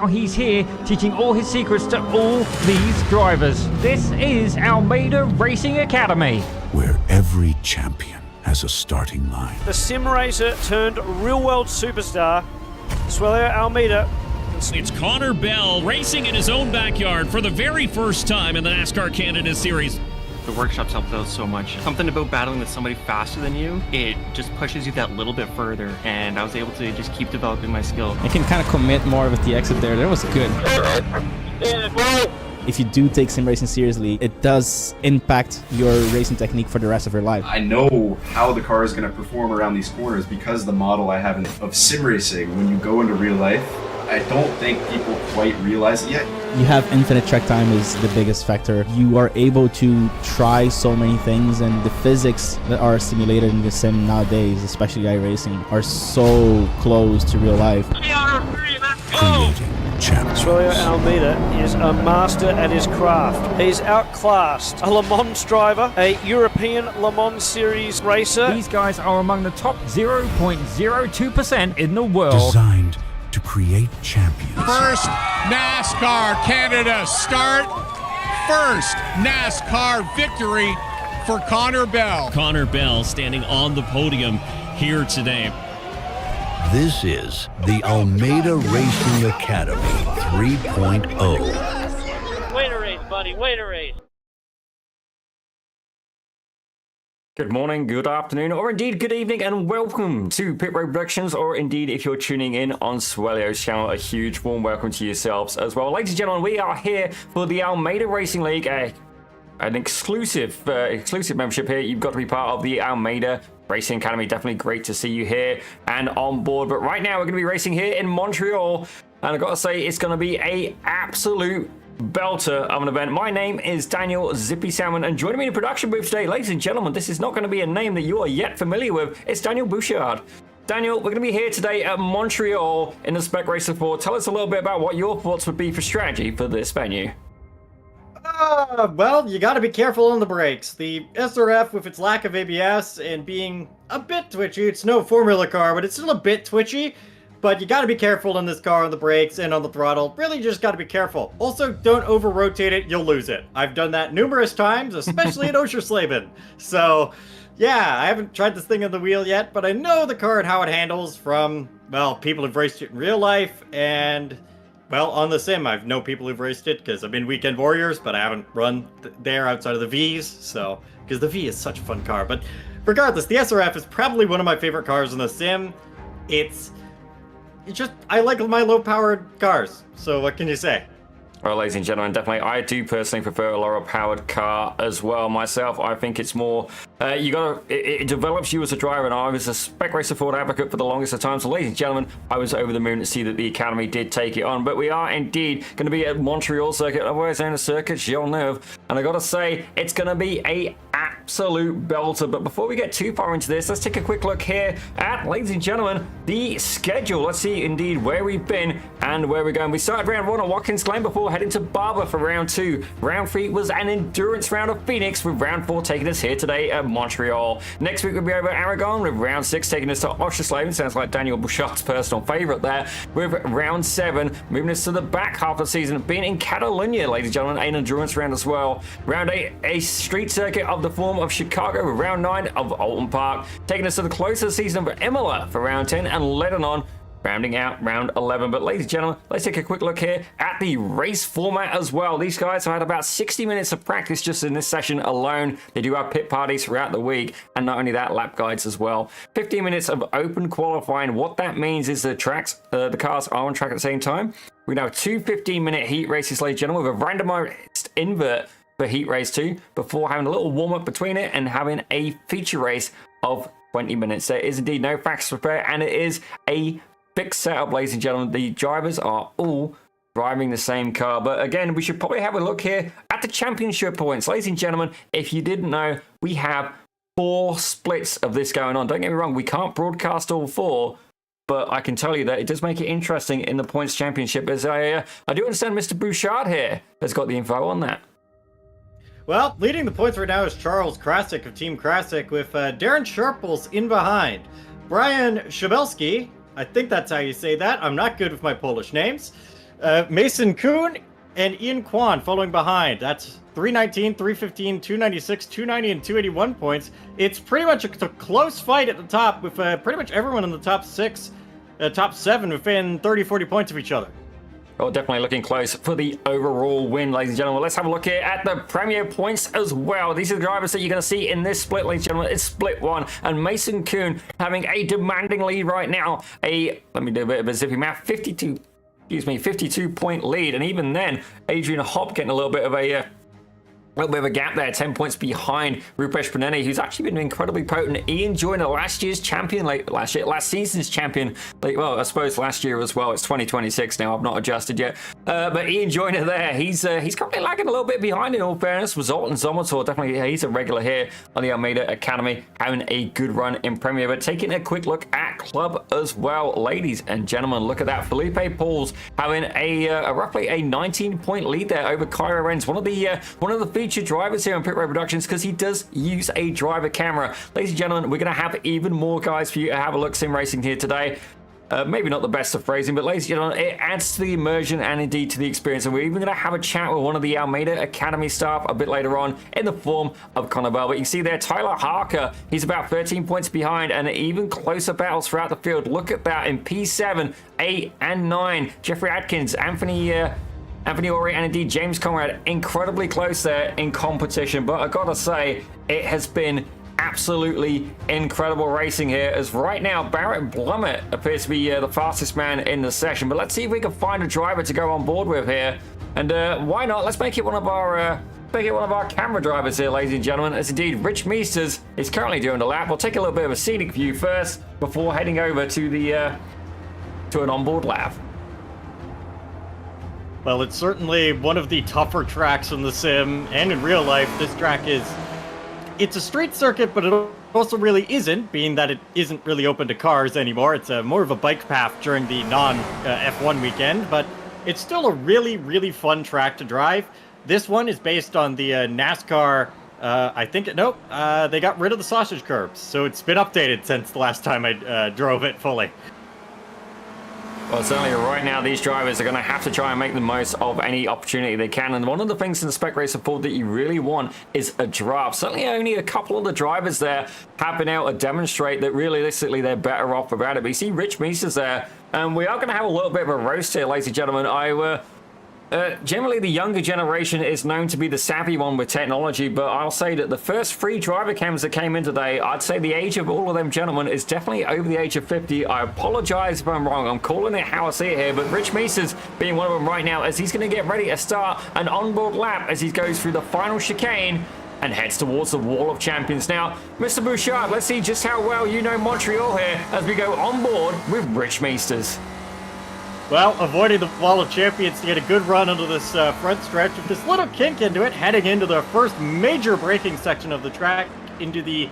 He's here teaching all his secrets to all these drivers. This is Almeida Racing Academy, where every champion has a starting line. The sim racer turned real world superstar, Suelio Almeida. It's Connor Bell racing in his own backyard for the very first time in the NASCAR Canada Series. The workshops helped out so much. Something about battling with somebody faster than you, it just pushes you that little bit further, and I was able to just keep developing my skill. I can kind of commit more with the exit there. That was good. If you do take sim racing seriously, it does impact your racing technique for the rest of your life. I know how the car is going to perform around these corners because the model I have of sim racing, when you go into real life, I don't think people quite realize it yet. You have infinite track time is the biggest factor. You are able to try so many things, and the physics that are simulated in the sim nowadays, especially iRacing, are so close to real life. Creating champions. Suelio Almeida is a master at his craft. He's outclassed a Le Mans driver, a European Le Mans Series racer. These guys are among the top 0.02% in the world. Designed to create champions. First NASCAR Canada start. First NASCAR victory for Connor Bell. Connor Bell standing on the podium here today. This is the Almeida Racing Academy 3.0. Way to race, buddy. Way to race. Good morning, good afternoon, or indeed good evening, and welcome to Pit Road Productions, or indeed if you're tuning in on Suelio's channel, a huge warm welcome to yourselves as well. Ladies and gentlemen, we are here for the Almeida Racing League, an exclusive membership here. You've got to be part of the Almeida Racing Academy. Definitely great to see you here and on board. But right now we're going to be racing here in Montreal, and I've got to say it's going to be a absolute belter of an event. My name is Daniel Zippy Salmon, and joining me in the production booth today, ladies and gentlemen, this is not going to be a name that you are yet familiar with. It's Daniel Bouchard. Daniel, we're going to be here today at Montreal in the Spec Racer 4. Tell us a little bit about what your thoughts would be for strategy for this venue. Well, you gotta be careful on the brakes. The SRF, with its lack of ABS and being a bit twitchy, it's no Formula car, but it's still a bit twitchy. But you gotta be careful on this car on the brakes and on the throttle. Really just gotta be careful. Also, don't over-rotate it, you'll lose it. I've done that numerous times, especially at Oschersleben. So, yeah, I haven't tried this thing on the wheel yet, but I know the car and how it handles from, well, people who've raced it in real life, and, well, on the sim, I've known people who've raced it, because I've been Weekend Warriors, but I haven't run there outside of the V's, so, because the V is such a fun car. But regardless, the SRF is probably one of my favorite cars in the sim. It's just, I like my low-powered cars, so what can you say? Well, ladies and gentlemen, definitely, I do personally prefer a lower-powered car as well myself. I think it's more, it develops you as a driver, and I was a Spec Racer Ford advocate for the longest of time. So, ladies and gentlemen, I was over the moon to see that the Academy did take it on. But we are indeed going to be at Montreal Circuit, otherwise known as Circuit Villeneuve. And I got to say, it's going to be a absolute belter. But before we get too far into this, let's take a quick look here at, ladies and gentlemen, the schedule. Let's see indeed where we've been and where we're going. We started round 1 at Watkins Glen before heading to Barber for round 2. Round 3 was an endurance round of Phoenix, with round 4 taking us here today at Montreal. Next week we'll be over at Aragon, with round 6 taking us to Oschersleben. Sounds like Daniel Bouchard's personal favourite there. With round 7 moving us to the back half of the season, being in Catalonia, ladies and gentlemen, an endurance round as well. Round 8, a street circuit of the form of Chicago, with round 9 of Alton Park taking us to the close of the season of Imola for round 10, and Lebanon rounding out round 11. But ladies and gentlemen, let's take a quick look here at the race format as well. These guys have had about 60 minutes of practice just in this session alone. They do have pit parties throughout the week, and not only that, lap guides as well. 15 minutes of open qualifying. What that means is the cars are on track at the same time. We now have 2 15-minute heat races, ladies and gentlemen, with a randomized invert for heat race 2, before having a little warm-up between it and having a feature race of 20 minutes. There is indeed no facts to prepare, and it is a fixed setup, ladies and gentlemen. The drivers are all driving the same car. But again, we should probably have a look here at the championship points. Ladies and gentlemen, if you didn't know, we have 4 splits of this going on. Don't get me wrong, we can't broadcast all 4, but I can tell you that it does make it interesting in the points championship. As I do understand Mr. Bouchard here has got the info on that. Well, leading the points right now is Charles Krasik of Team Krasik, with Darren Sharples in behind. Brian Szabelski, I think that's how you say that. I'm not good with my Polish names. Mason Kuhn and Ian Kwan following behind. That's 319, 315, 296, 290, and 281 points. It's pretty much a close fight at the top, with pretty much everyone in the top 7 within 30, 40 points of each other. Oh, definitely looking close for the overall win, ladies and gentlemen. Let's have a look here at the Premier points as well. These are the drivers that you're going to see in this split, ladies and gentlemen. It's split 1, and Mason Kuhn having a demanding lead right now. Let me do a bit of a zippy math, 52-point lead, and even then, Adrian Hopp getting a little bit of a gap there, 10 points behind Rupesh Paneni, who's actually been incredibly potent. Ian Joyner, last year's champion, last season's champion. Well, I suppose last year as well. It's 2026 now. I've not adjusted yet. But Ian Joyner there, he's currently lagging a little bit behind, in all fairness. Zoltan Zomator, definitely, he's a regular here on the Almeida Academy, having a good run in Premier. But taking a quick look at Club as well, ladies and gentlemen, look at that. Felipe Pauls having a roughly a 19-point lead there over Kyra Renz, one of the featured drivers here on Pit Road Productions, because he does use a driver camera. Ladies and gentlemen, we're going to have even more guys for you to have a look sim racing here today. Maybe not the best of phrasing, but ladies and gentlemen, it adds to the immersion and indeed to the experience. And we're even going to have a chat with one of the Almeida Academy staff a bit later on in the form of Connor Bell. But you can see there, Tyler Harker, he's about 13 points behind, and even closer battles throughout the field. Look at that in P7, 8, and 9. Jeffrey Atkins, Anthony Ori, and indeed James Conrad, incredibly close there in competition. But I gotta say, it has been absolutely incredible racing here, as right now Barrett Blumett appears to be the fastest man in the session. But let's see if we can find a driver to go on board with here, and why not, let's make it one of our camera drivers here, ladies and gentlemen, as indeed Rich Meesters is currently doing the lap. We'll take a little bit of a scenic view first before heading over to the to an onboard lap. Well, it's certainly one of the tougher tracks in the sim and in real life. This track it's a street circuit, but it also really isn't, being that it isn't really open to cars anymore. It's more of a bike path during the non-F1 weekend, but it's still a really, really fun track to drive. This one is based on the NASCAR, they got rid of the sausage curbs, so it's been updated since the last time I drove it fully. Well, certainly right now, these drivers are going to have to try and make the most of any opportunity they can. And one of the things in the Spec Racer Pool that you really want is a draft. Certainly only a couple of the drivers there have been able to demonstrate that realistically they're better off without it. But you see Rich Meesters there, and we are going to have a little bit of a roast here, ladies and gentlemen. Generally, the younger generation is known to be the savvy one with technology, but I'll say that the first 3 driver cams that came in today, I'd say the age of all of them gentlemen is definitely over the age of 50. I apologize if I'm wrong. I'm calling it how I see it here, but Rich Meesters being one of them right now, as he's going to get ready to start an onboard lap as he goes through the final chicane and heads towards the Wall of Champions. Now, Mr. Bouchard, let's see just how well you know Montreal here as we go on board with Rich Meesters. Well, avoiding the Wall of Champions to get a good run into this front stretch with this little kink into it, heading into the first major braking section of the track. into the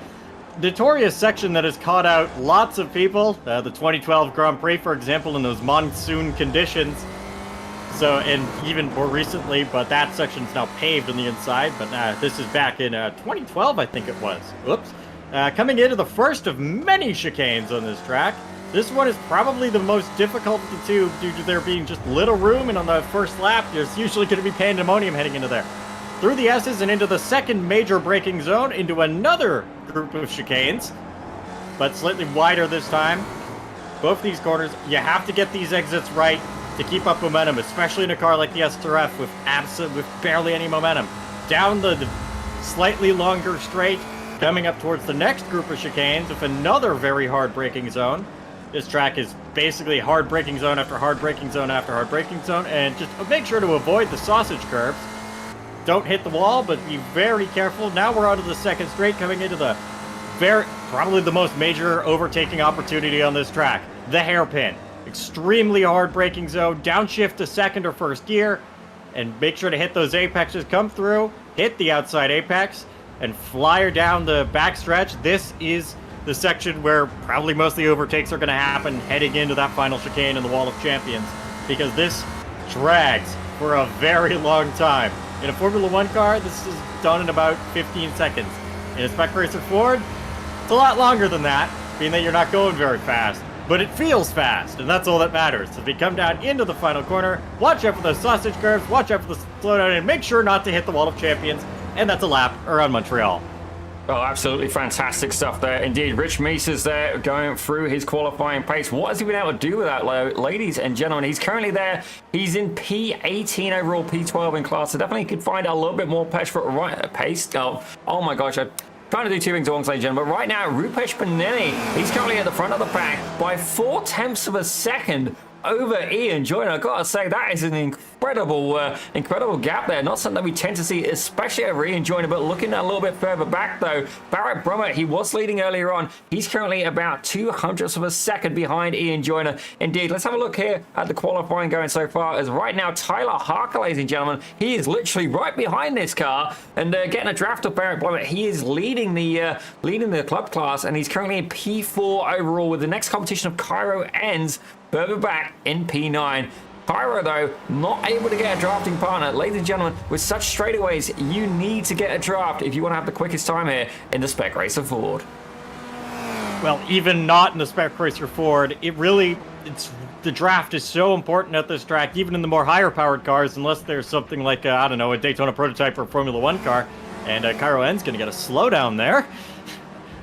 notorious section that has caught out lots of people. The 2012 Grand Prix, for example, in those monsoon conditions. So, and even more recently, but that section's now paved on the inside. But this is back in 2012, I think it was. Oops. Coming into the first of many chicanes on this track. This one is probably the most difficult of the two due to there being just little room, and on the first lap, there's usually going to be pandemonium heading into there. Through the S's and into the second major braking zone, into another group of chicanes, but slightly wider this time. Both these corners, you have to get these exits right to keep up momentum, especially in a car like the SRF with barely any momentum. Down the slightly longer straight, coming up towards the next group of chicanes with another very hard braking zone. This track is basically hard braking zone after hard braking zone after hard braking zone, and just make sure to avoid the sausage curves. Don't hit the wall, but be very careful. Now we're onto the second straight, coming into the probably the most major overtaking opportunity on this track, the hairpin. Extremely hard braking zone, downshift to second or first gear, and make sure to hit those apexes, come through, hit the outside apex, and flyer down the backstretch. This is the section where probably most of the overtakes are going to happen heading into that final chicane in the Wall of Champions, because this drags for a very long time. In a Formula 1 car, this is done in about 15 seconds. In a Spec Racer Ford, it's a lot longer than that, being that you're not going very fast. But it feels fast, and that's all that matters. So if you come down into the final corner, watch out for those sausage curves, watch out for the slowdown, and make sure not to hit the Wall of Champions. And that's a lap around Montreal. Oh, absolutely fantastic stuff there. Indeed, Rich Meese's there going through his qualifying pace. What has he been able to do with that, ladies and gentlemen? He's currently there. He's in P18 overall, P12 in class. So definitely could find a little bit more pace. Oh my gosh. I'm trying to do two things at once, ladies and gentlemen. But right now, Rupesh Panini, he's currently at the front of the pack by 0.4 of a second over Ian Joyner. I've got to say, that is an incredible gap there. Not something that we tend to see, especially over Ian Joyner, but looking a little bit further back, though, Barrett Brummett, he was leading earlier on. He's currently about 0.02 of a second behind Ian Joyner. Indeed, let's have a look here at the qualifying going so far. As right now, Tyler Harker, ladies and gentlemen, he is literally right behind this car and getting a draft of Barrett Brummett. He is leading the club class, and he's currently in P4 overall, with the next competition of Cairo ends further back in P9. Pyro, though, not able to get a drafting partner. Ladies and gentlemen, with such straightaways, you need to get a draft if you want to have the quickest time here in the Spec Racer Ford. Well, even not in the Spec Racer Ford, the draft is so important at this track, even in the more higher-powered cars, unless there's something like, I don't know, a Daytona prototype or a Formula 1 car, and Cairo N's going to get a slowdown there.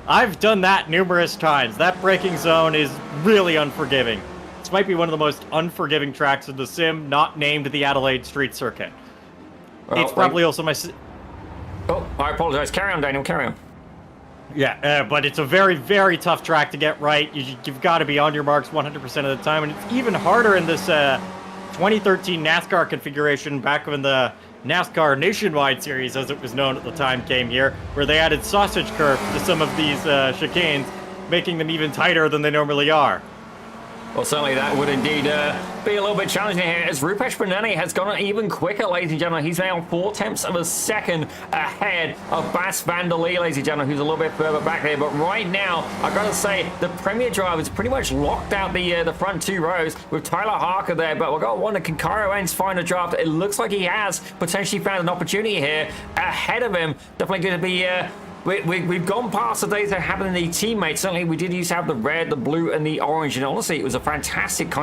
I've done that numerous times. That braking zone is really unforgiving. This might be one of the most unforgiving tracks in the sim, not named the Adelaide Street Circuit. Well, it's probably also my... Oh, I apologize. Carry on, Daniel. Carry on. Yeah, but it's a very, very tough track to get right. You've got to be on your marks 100% of the time, and it's even harder in this 2013 NASCAR configuration back when the NASCAR Nationwide Series, as it was known at the time, came here, where they added sausage curves to some of these chicanes, making them even tighter than they normally are. Well, certainly that would indeed be a little bit challenging here, as Rupesh Panini has gone even quicker, ladies and gentlemen. He's now 0.4 of a second ahead of Bas van der Lee, ladies and gentlemen, who's a little bit further back there. But right now, I've got to say, the Premier drivers pretty much locked out the front two rows with Tyler Harker there. But we've got to wonder, can Cairo N's find a draft? It looks like he has potentially found an opportunity here ahead of him. Definitely going to be... We've gone past the days of having the teammates. Certainly, we did used to have the red, the blue, and the orange. And honestly, it was a fantastic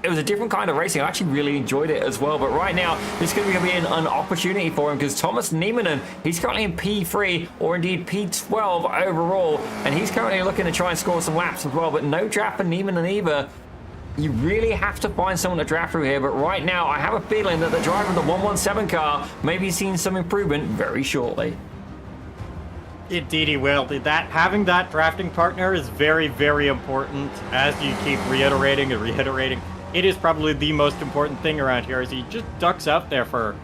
it was a different kind of racing. I actually really enjoyed it as well. But right now, this is going to be an opportunity for him, because Thomas Nieminen, he's currently in P3 or indeed P12 overall. And he's currently looking to try and score some laps as well. But no draft for Nieminen either. You really have to find someone to draft through here. But right now, I have a feeling that the driver of the 117 car may be seeing some improvement very shortly. Indeed he will. Having that drafting partner is very, very important, as you keep reiterating and reiterating. It is probably the most important thing around here, as he just ducks out there for...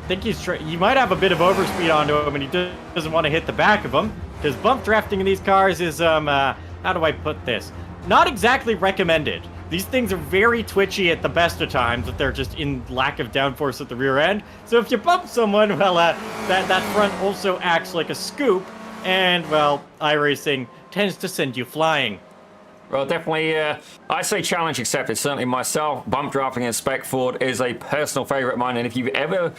I think you might have a bit of overspeed onto him, and he doesn't want to hit the back of him, because bump drafting in these cars is, how do I put this? Not exactly recommended. These things are very twitchy at the best of times if they're just in lack of downforce at the rear end. So if you bump someone, well, that front also acts like a scoop, And, well, iRacing tends to send you flying. Well, definitely, I say challenge accepted. Certainly myself, bump drafting in Spec Ford is a personal favorite of mine. And if you've ever,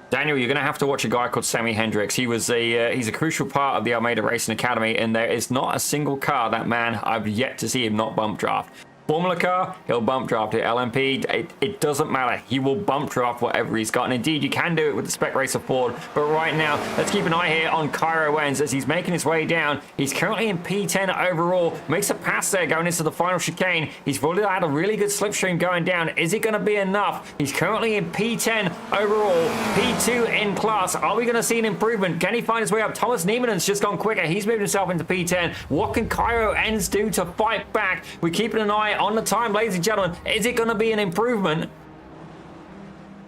Daniel, you're going to have to watch a guy called Sammy Hendricks. He's a crucial part of the Almeida Racing Academy, and there is not a single car that man I've yet to see him not bump draft. Formula car, he'll bump draft it. LMP, it doesn't matter. He will bump draft whatever he's got. And indeed, you can do it with the Spec Racer Ford. But right now, let's keep an eye here on Cairo Wenz as he's making his way down. He's currently in P10 overall. Makes a pass there going into the final chicane. He's probably had a really good slipstream going down. Is it going to be enough? He's currently in P10 overall. P2 in class. Are we going to see an improvement? Can he find his way up? Thomas Niemannen's just gone quicker. He's moved himself into P10. What can Cairo Wenz do to fight back? We're keeping an eye on the time, ladies and gentlemen. Is it going to be an improvement?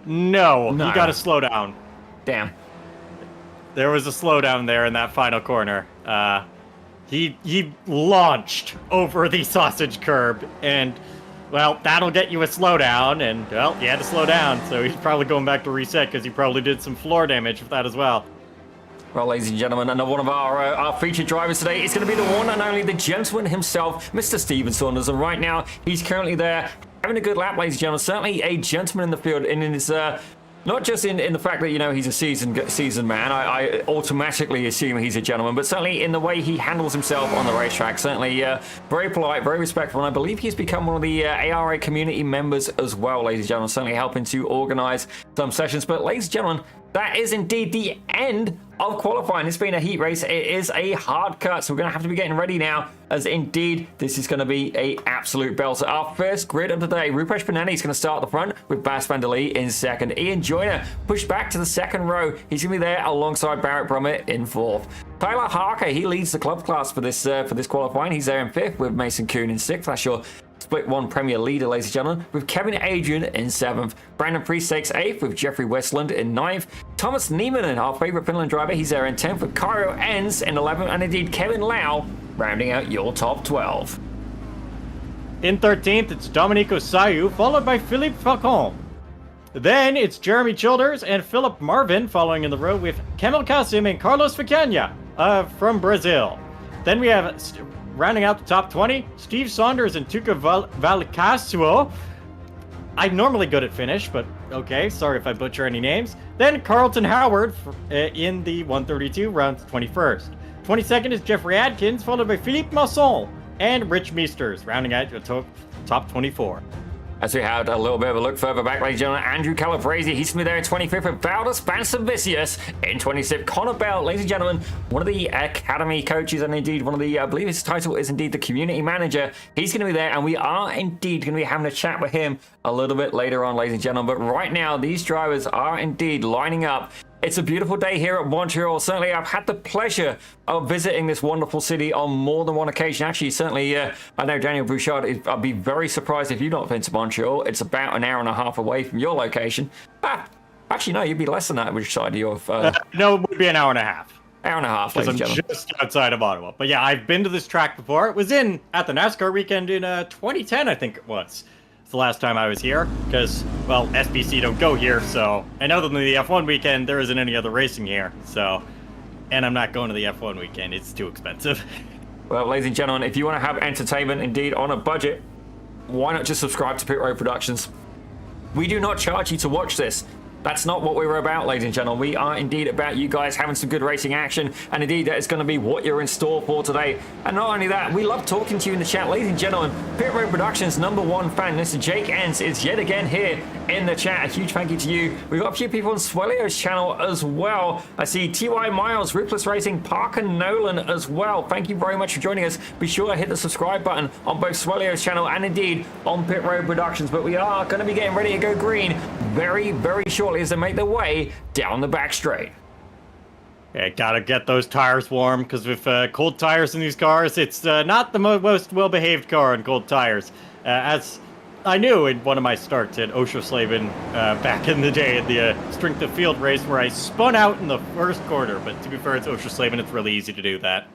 No, you got to slow down. Damn. There was a slowdown there in that final corner. He launched over the sausage curb, and, well, that'll get you a slowdown, and, well, he had to slow down, so he's probably going back to reset because he probably did some floor damage with that as well. Well, ladies and gentlemen, another one of our featured drivers today is going to be the one and only the gentleman himself, Mr. Steven Saunders. And right now, he's currently there having a good lap, ladies and gentlemen. Certainly a gentleman in the field, and in his, not just in the fact that, you know, he's a seasoned man. I automatically assume he's a gentleman, but certainly in the way he handles himself on the racetrack. Certainly very polite, very respectful, and I believe he's become one of the ARA community members as well, ladies and gentlemen. Certainly helping to organize some sessions. But, ladies and gentlemen, that is indeed the end of qualifying. It's been a heat race. It is a hard cut, so we're going to have to be getting ready now, as indeed this is going to be a absolute belter. Our first grid of the day, Rupesh Panani is going to start at the front with Bas van der Lee in second. Ian Joyner pushed back to the second row. He's going to be there alongside Barrett Brummett in fourth. Tyler Harker, he leads the club class for this qualifying. He's there in fifth with Mason Kuhn in sixth. That's your Split 1 Premier leader, ladies and gentlemen, with Kevin Adrian in 7th. Brandon Priest takes 8th with Jeffrey Westland in 9th. Thomas Niemanen, our favourite Finland driver, he's there in 10th with Cairo Wenz in 11th. And indeed, Kevin Lau rounding out your top 12. In 13th, it's Domenico Sayu, followed by Philippe Falcon. Then it's Jeremy Childers and Philip Marvin following in the row with Kemal Kasim and Carlos Vicania from Brazil. Then we have, rounding out the top 20, Steve Saunders and Tuca Valcasuo. I'm normally good at Finnish, but okay, sorry if I butcher any names. Then Carlton Howard in the 132, round 21st. 22nd is Jeffrey Adkins, followed by Philippe Masson and Rich Meesters, rounding out the top 24. As we had a little bit of a look further back, ladies and gentlemen, Andrew Calabrese, he's going to be there in 25th with Valdes Vansavicius in 26th. Connor Bell, ladies and gentlemen, one of the academy coaches and indeed one of the, I believe his title is indeed the community manager. He's going to be there, and we are indeed going to be having a chat with him a little bit later on, ladies and gentlemen. But right now, these drivers are indeed lining up. It's a beautiful day here at Montreal. Certainly, I've had the pleasure of visiting this wonderful city on more than one occasion. Actually, certainly, I know Daniel Bouchard, I'd be very surprised if you've not been to Montreal. It's about an hour and a half away from your location. Actually, no, you'd be less than that. Which side are you of? No, it would be an hour and a half. Hour and a half, because ladies and I'm gentlemen. just outside of Ottawa. But yeah, I've been to this track before. It was at the NASCAR weekend in 2010, I think it was. The last time I was here, because, well, SBC don't go here, so, and other than the F1 weekend, there isn't any other racing here, so, and I'm not going to the F1 weekend, it's too expensive. Well, ladies and gentlemen, if you want to have entertainment indeed on a budget, why not just subscribe to Pit Road Productions? We do not charge you to watch this. That's not what we're about, ladies and gentlemen. We are indeed about you guys having some good racing action, and indeed that is going to be what you're in store for today. And not only that, we love talking to you in the chat. Ladies and gentlemen, Pit Road Productions #1 fan, Mr. Jake Entz, is yet again here in the chat. A huge thank you to you. We've got a few people on Swellio's channel as well. I see TY Miles, Ruthless Racing, Parker Nolan as well. Thank you very much for joining us. Be sure to hit the subscribe button on both Swellio's channel and indeed on Pit Road Productions. But we are going to be getting ready to go green very, very shortly as they make their way down the back straight. Yeah, gotta get those tires warm, because with cold tires in these cars, it's not the most well-behaved car on cold tires. As I knew in one of my starts at Oschersleben back in the day at the Strength of Field race where I spun out in the first quarter, but to be fair, it's Oschersleben, it's really easy to do that.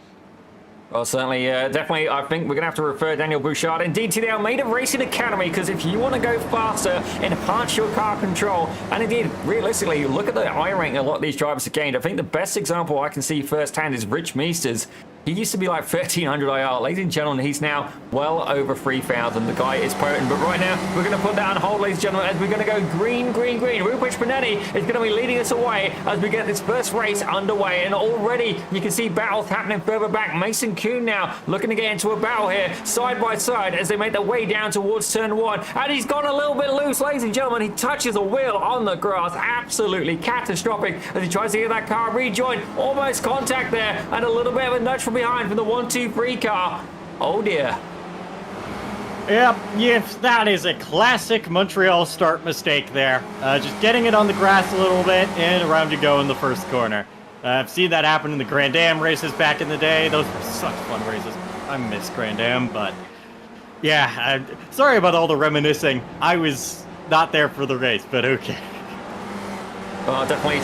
Well, certainly, definitely, I think we're going to have to refer Daniel Bouchard indeed to the Almeida Racing Academy, because if you want to go faster, enhance your car control, and indeed, realistically, look at the iRanking a lot of these drivers have gained. I think the best example I can see firsthand is Rich Meesters. He used to be like 1,300 IR. Ladies and gentlemen, he's now well over 3,000. The guy is potent. But right now, we're going to put that on hold, ladies and gentlemen, as we're going to go green, green, green. Rupert Spinetti is going to be leading us away as we get this first race underway. And already, you can see battles happening further back. Mason Kuhn now looking to get into a battle here, side by side, as they make their way down towards turn 1. And he's gone a little bit loose, ladies and gentlemen. He touches a wheel on the grass. Absolutely catastrophic as he tries to get that car rejoined. Almost contact there, and a little bit of a nudge from behind from the 1-2-3 car. Oh dear. Yep, yes, that is a classic Montreal start mistake there. Just getting it on the grass a little bit, and around you go in the first corner. I've seen that happen in the Grand Am races back in the day. Those were such fun races. I miss Grand Am, but yeah, sorry about all the reminiscing. I was not there for the race, but okay. Well, definitely,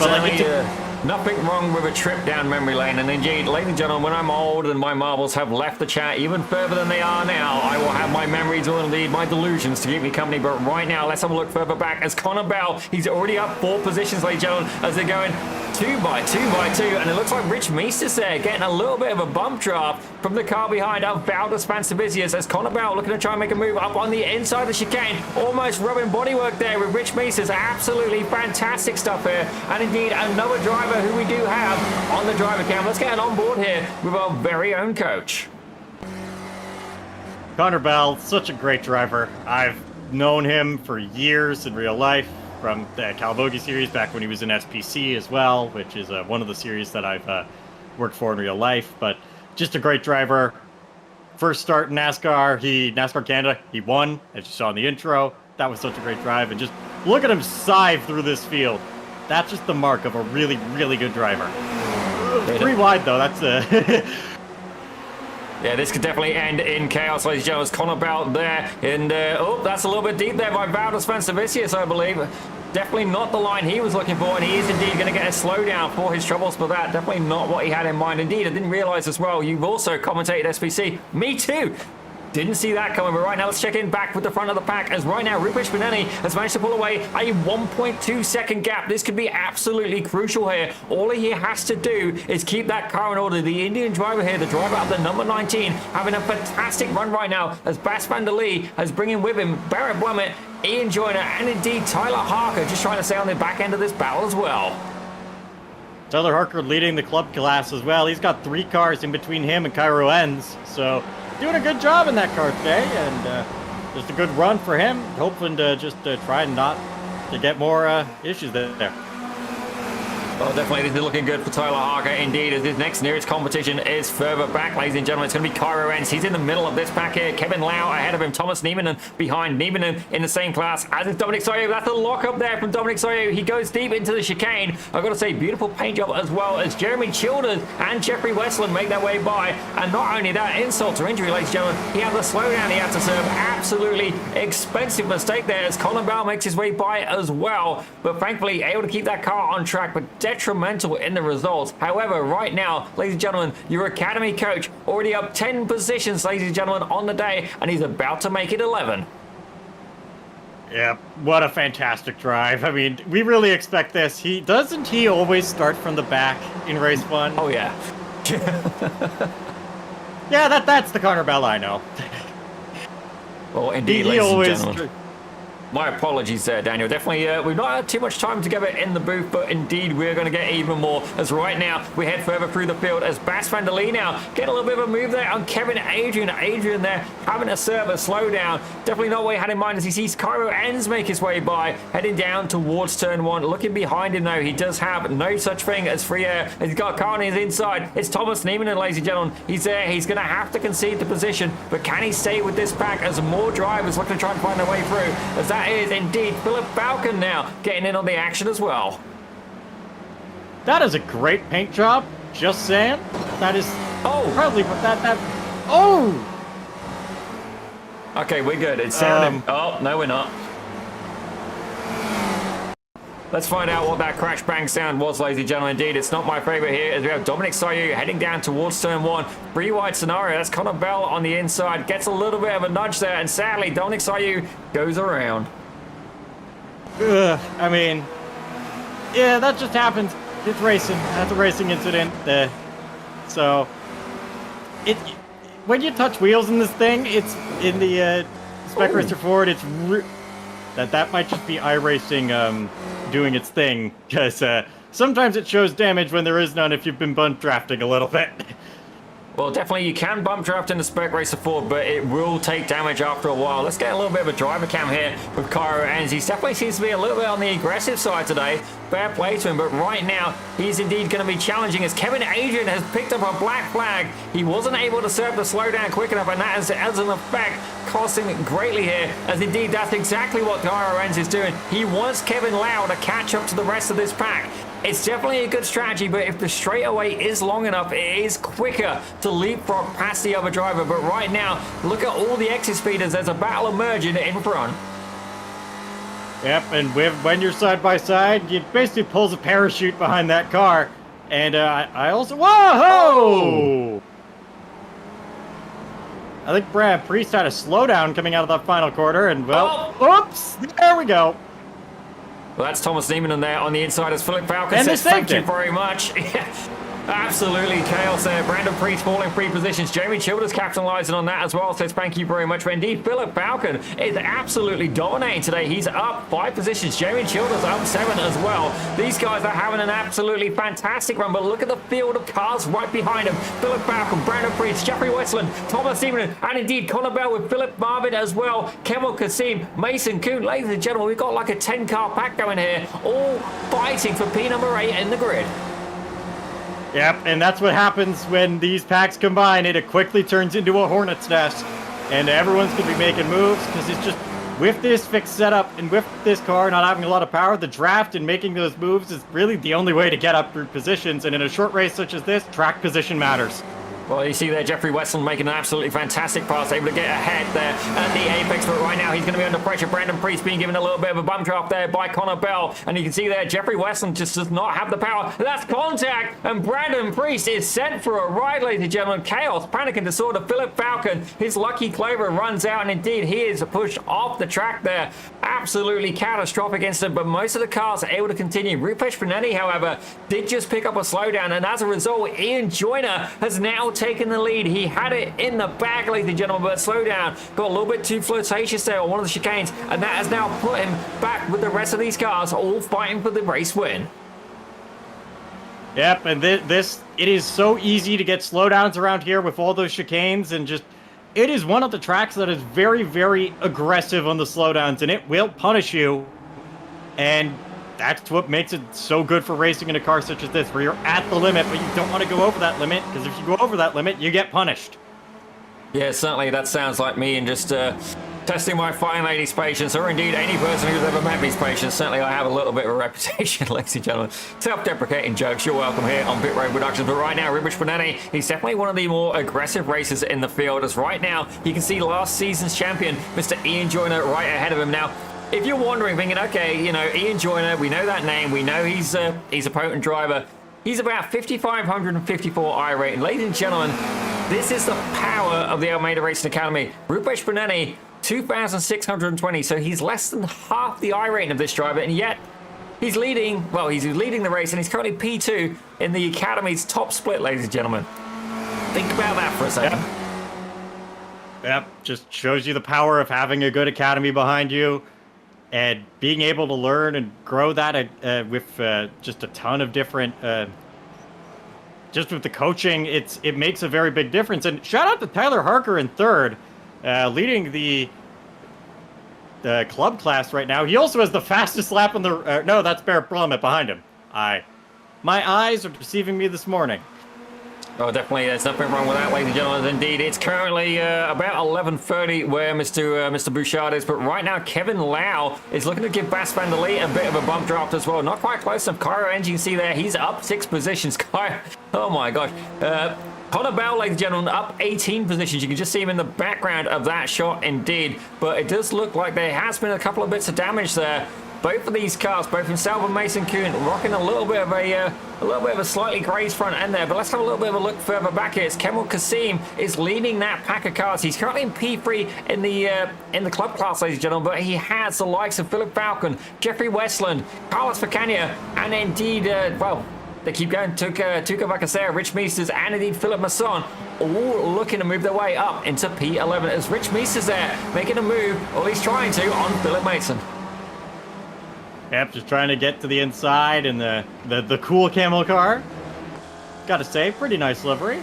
nothing wrong with a trip down memory lane. And indeed, ladies and gentlemen, when I'm old and my marbles have left the chat even further than they are now, I will have my memories or indeed my delusions to keep me company. But right now, let's have a look further back as Connor Bell, he's already up 4 positions, ladies and gentlemen, as they're going 2 by 2 by 2. And it looks like Rich Meesters there getting a little bit of a bump draft from the car behind of Valdes Pansavicius as Connor Bell looking to try and make a move up on the inside of the chicane. Almost rubbing bodywork there with Rich Meesters. Absolutely fantastic stuff here. And indeed, another driver who we do have on the driver cam. Let's get on board here with our very own coach. Connor Bell, such a great driver. I've known him for years in real life from the Calavogie series back when he was in SPC as well, which is one of the series that I've worked for in real life. But just a great driver. First start in NASCAR, NASCAR Canada, he won, as you saw in the intro. That was such a great drive. And just look at him scythe through this field. That's just the mark of a really, really good driver. 3 wide, though. That's Yeah, this could definitely end in chaos, ladies and gentlemen. Connor Bell there. And, oh, that's a little bit deep there by Valdes Pansavicius, I believe. Definitely not the line he was looking for, and he is indeed going to get a slowdown for his troubles for that. Definitely not what he had in mind. Indeed, I didn't realize as well, you've also commentated SPC. Me too. Didn't see that coming, but right now let's check in back with the front of the pack as right now Rupert Spinelli has managed to pull away a 1.2 second gap. This could be absolutely crucial here. All he has to do is keep that car in order. The Indian driver here, the driver of the number 19, having a fantastic run right now as Bas van der Lee has bringing with him Barrett Blemmett, Ian Joyner, and indeed Tyler Harker just trying to stay on the back end of this battle as well. Tyler Harker leading the club class as well. He's got 3 cars in between him and Cairo Enns, so doing a good job in that car today, and just a good run for him. Hoping to just try and not to get more issues there. Well, definitely this is looking good for Tyler Harker indeed, as his next nearest competition is further back, ladies and gentlemen. It's going to be Cairo Enns. He's in the middle of this pack here. Kevin Lau ahead of him. Thomas Niemanen behind. Niemanen in the same class as is Dominic Soyo. That's a lock up there from Dominic Soyo. He goes deep into the chicane. I've got to say, beautiful paint job as well as Jeremy Childers and Jeffrey Westland make their way by. And not only that, insult to injury, ladies and gentlemen. He had the slowdown he had to serve. Absolutely expensive mistake there as Colin Bell makes his way by as well. But thankfully, able to keep that car on track, but detrimental in the results. However, right now, ladies and gentlemen, your academy coach already up 10 positions, ladies and gentlemen, on the day, and he's about to make it 11. Yeah, what a fantastic drive. I mean, we really expect this. Doesn't he always start from the back in race 1? Oh yeah. Yeah, that's the Connor Bell I know. Well, indeed, ladies and gentlemen. My apologies there, Daniel. Definitely, we've not had too much time together in the booth, but indeed, we're going to get even more. As right now, we head further through the field as Bas van der Lee now get a little bit of a move there on Kevin Adrian. Adrian there having to serve a slowdown. Definitely not what he had in mind as he sees Cairo Enns make his way by, heading down towards turn 1. Looking behind him, though, he does have no such thing as free air. He's got a car on his inside. It's Thomas Niemanen, ladies and gentlemen. He's there. He's going to have to concede the position, but can he stay with this pack as more drivers look to try and find their way through? As that is indeed Philip Falcon now getting in on the action as well. That is a great paint job. Just saying. That is probably that. Oh. Okay, we're good. It's sounding. Oh no, we're not. Let's find out what that crash bang sound was, ladies and gentlemen. Indeed, it's not my favorite here, as we have Dominic Sayu heading down towards turn 1. Free wide scenario. That's Connor Bell on the inside. Gets a little bit of a nudge there, and sadly, Dominic Sayu goes around. I mean, yeah, that just happened. It's racing. That's a racing incident. So, when you touch wheels in this thing, it's in the Spec Racer Ford. It's that might just be iRacing doing its thing, because sometimes it shows damage when there is none if you've been bump drafting a little bit. Well, definitely you can bump draft in the Spec Racer Ford, but it will take damage after a while. Let's get a little bit of a driver cam here with Cairo Enns. He definitely seems to be a little bit on the aggressive side today. Fair play to him, but right now he's indeed going to be challenging as Kevin Adrian has picked up a black flag. He wasn't able to serve the slow down quick enough, and that has, as an effect, costing greatly here, as indeed that's exactly what Cairo Enns is doing. He wants Kevin Lau to catch up to the rest of this pack. It's definitely a good strategy, but if the straightaway is long enough, it is quicker to leapfrog past the other driver. But right now, look at all the exit speeders. There's a battle emerging in front. Yep, and when you're side by side, you basically pulls a parachute behind that car. And I also... Whoa! I think Brad Priest had a slowdown coming out of that final quarter, and well... Oops! There we go. Well, that's Thomas Niemann there on the inside as Philip Falcon And says thank you it. very much. Absolutely chaos there. Brandon Priest falling 3 positions. Jamie Childers capitalizing on that as well. Says thank you very much. But indeed, Philip Falcon is absolutely dominating today. He's up 5 positions. Jamie Childers up 7 as well. These guys are having an absolutely fantastic run. But look at the field of cars right behind him. Philip Falcon, Brandon Priest, Jeffrey Westland, Thomas Seaman, and indeed Connor Bell with Philip Marvin as well. Kemal Kasim, Mason Kuhn. Ladies and gentlemen, we've got like a 10-car pack going here. All fighting for P number 8 in the grid. Yep, and that's what happens when these packs combine. It quickly turns into a hornet's nest, and everyone's going to be making moves, because it's just, with this fixed setup and with this car not having a lot of power, the draft and making those moves is really the only way to get up through positions, and in a short race such as this, track position matters. Well, you see there, Jeffrey Westland making an absolutely fantastic pass, able to get ahead there at the apex, but right now he's going to be under pressure. Brandon Priest being given a little bit of a bump drop there by Connor Bell, and you can see there, Jeffrey Westland just does not have the power. That's contact, and Brandon Priest is sent for a ride, ladies and gentlemen. Chaos, panic and disorder. Philip Falcon, his lucky clover runs out, and indeed he is pushed off the track there. Absolutely catastrophic incident, but most of the cars are able to continue. Rupesh Panetti, however, did just pick up a slowdown, and as a result, Ian Joyner has now taken the lead. He had it in the bag, ladies and gentlemen, but slow down. Got a little bit too flirtatious there on one of the chicanes, and that has now put him back with the rest of these cars, all fighting for the race win. Yep, and it is so easy to get slowdowns around here with all those chicanes, and just, it is one of the tracks that is very, very aggressive on the slowdowns, and it will punish you, and that's what makes it so good for racing in a car such as this, where you're at the limit, but you don't want to go over that limit, because if you go over that limit, you get punished. Yeah, certainly that sounds like me, and just testing my fine lady's patience, or indeed any person who's ever met me's patience. Certainly I have a little bit of a reputation, ladies and gentlemen. Self-deprecating jokes, you're welcome here on Pit Road Productions. But right now, Rupesh Panetti, he's definitely one of the more aggressive racers in the field, as right now you can see last season's champion, Mr. Ian Joyner, right ahead of him. Now, if you're wondering, thinking, okay, you know, Ian Joyner, we know that name, we know he's a potent driver. He's about 5,554 I rating. Ladies and gentlemen, this is the power of the Almeida Racing Academy. Rupesh Panetti, 2,620, so he's less than half the I rating of this driver, and yet he's leading, well, he's leading the race, and he's currently P2 in the Academy's top split, ladies and gentlemen. Think about that for a second. Yep, just shows you the power of having a good Academy behind you, and being able to learn and grow that with just a ton of different, just with the coaching, it makes a very big difference. And shout out to Tyler Harker in third, leading the club class right now. He also has the fastest lap on the, no, that's Barrett Plummet behind him. My eyes are deceiving me this morning. Oh, definitely. There's nothing wrong with that, ladies and gentlemen. Indeed, it's currently about 11:30 where Mr. Bouchard is. But right now, Kevin Lau is looking to give Bas van der Lee a bit of a bump draft as well. Not quite close enough. Cairo Enns, you can see there, he's up 6 positions. Oh my gosh. Connor Bell, ladies and gentlemen, up 18 positions. You can just see him in the background of that shot, indeed. But it does look like there has been a couple of bits of damage there. both of these cars, both himself and Mason Kuhn, rocking a little bit of a slightly grazed front end there. But let's have a little bit of a look further back here. It's Kemal Kasim is leading that pack of cars. He's currently in P3 in the club class, ladies and gentlemen, but he has the likes of Philip Falcon, Jeffrey Westland, Carlos Facania, and indeed, they keep going. Tuca Vacasera, Rich Meesters, and indeed Philip Masson, all looking to move their way up into P11 as Rich Meesters there making a move, or at least trying to, on Philip Mason. Yep, just trying to get to the inside in the cool camel car. Gotta say, pretty nice livery.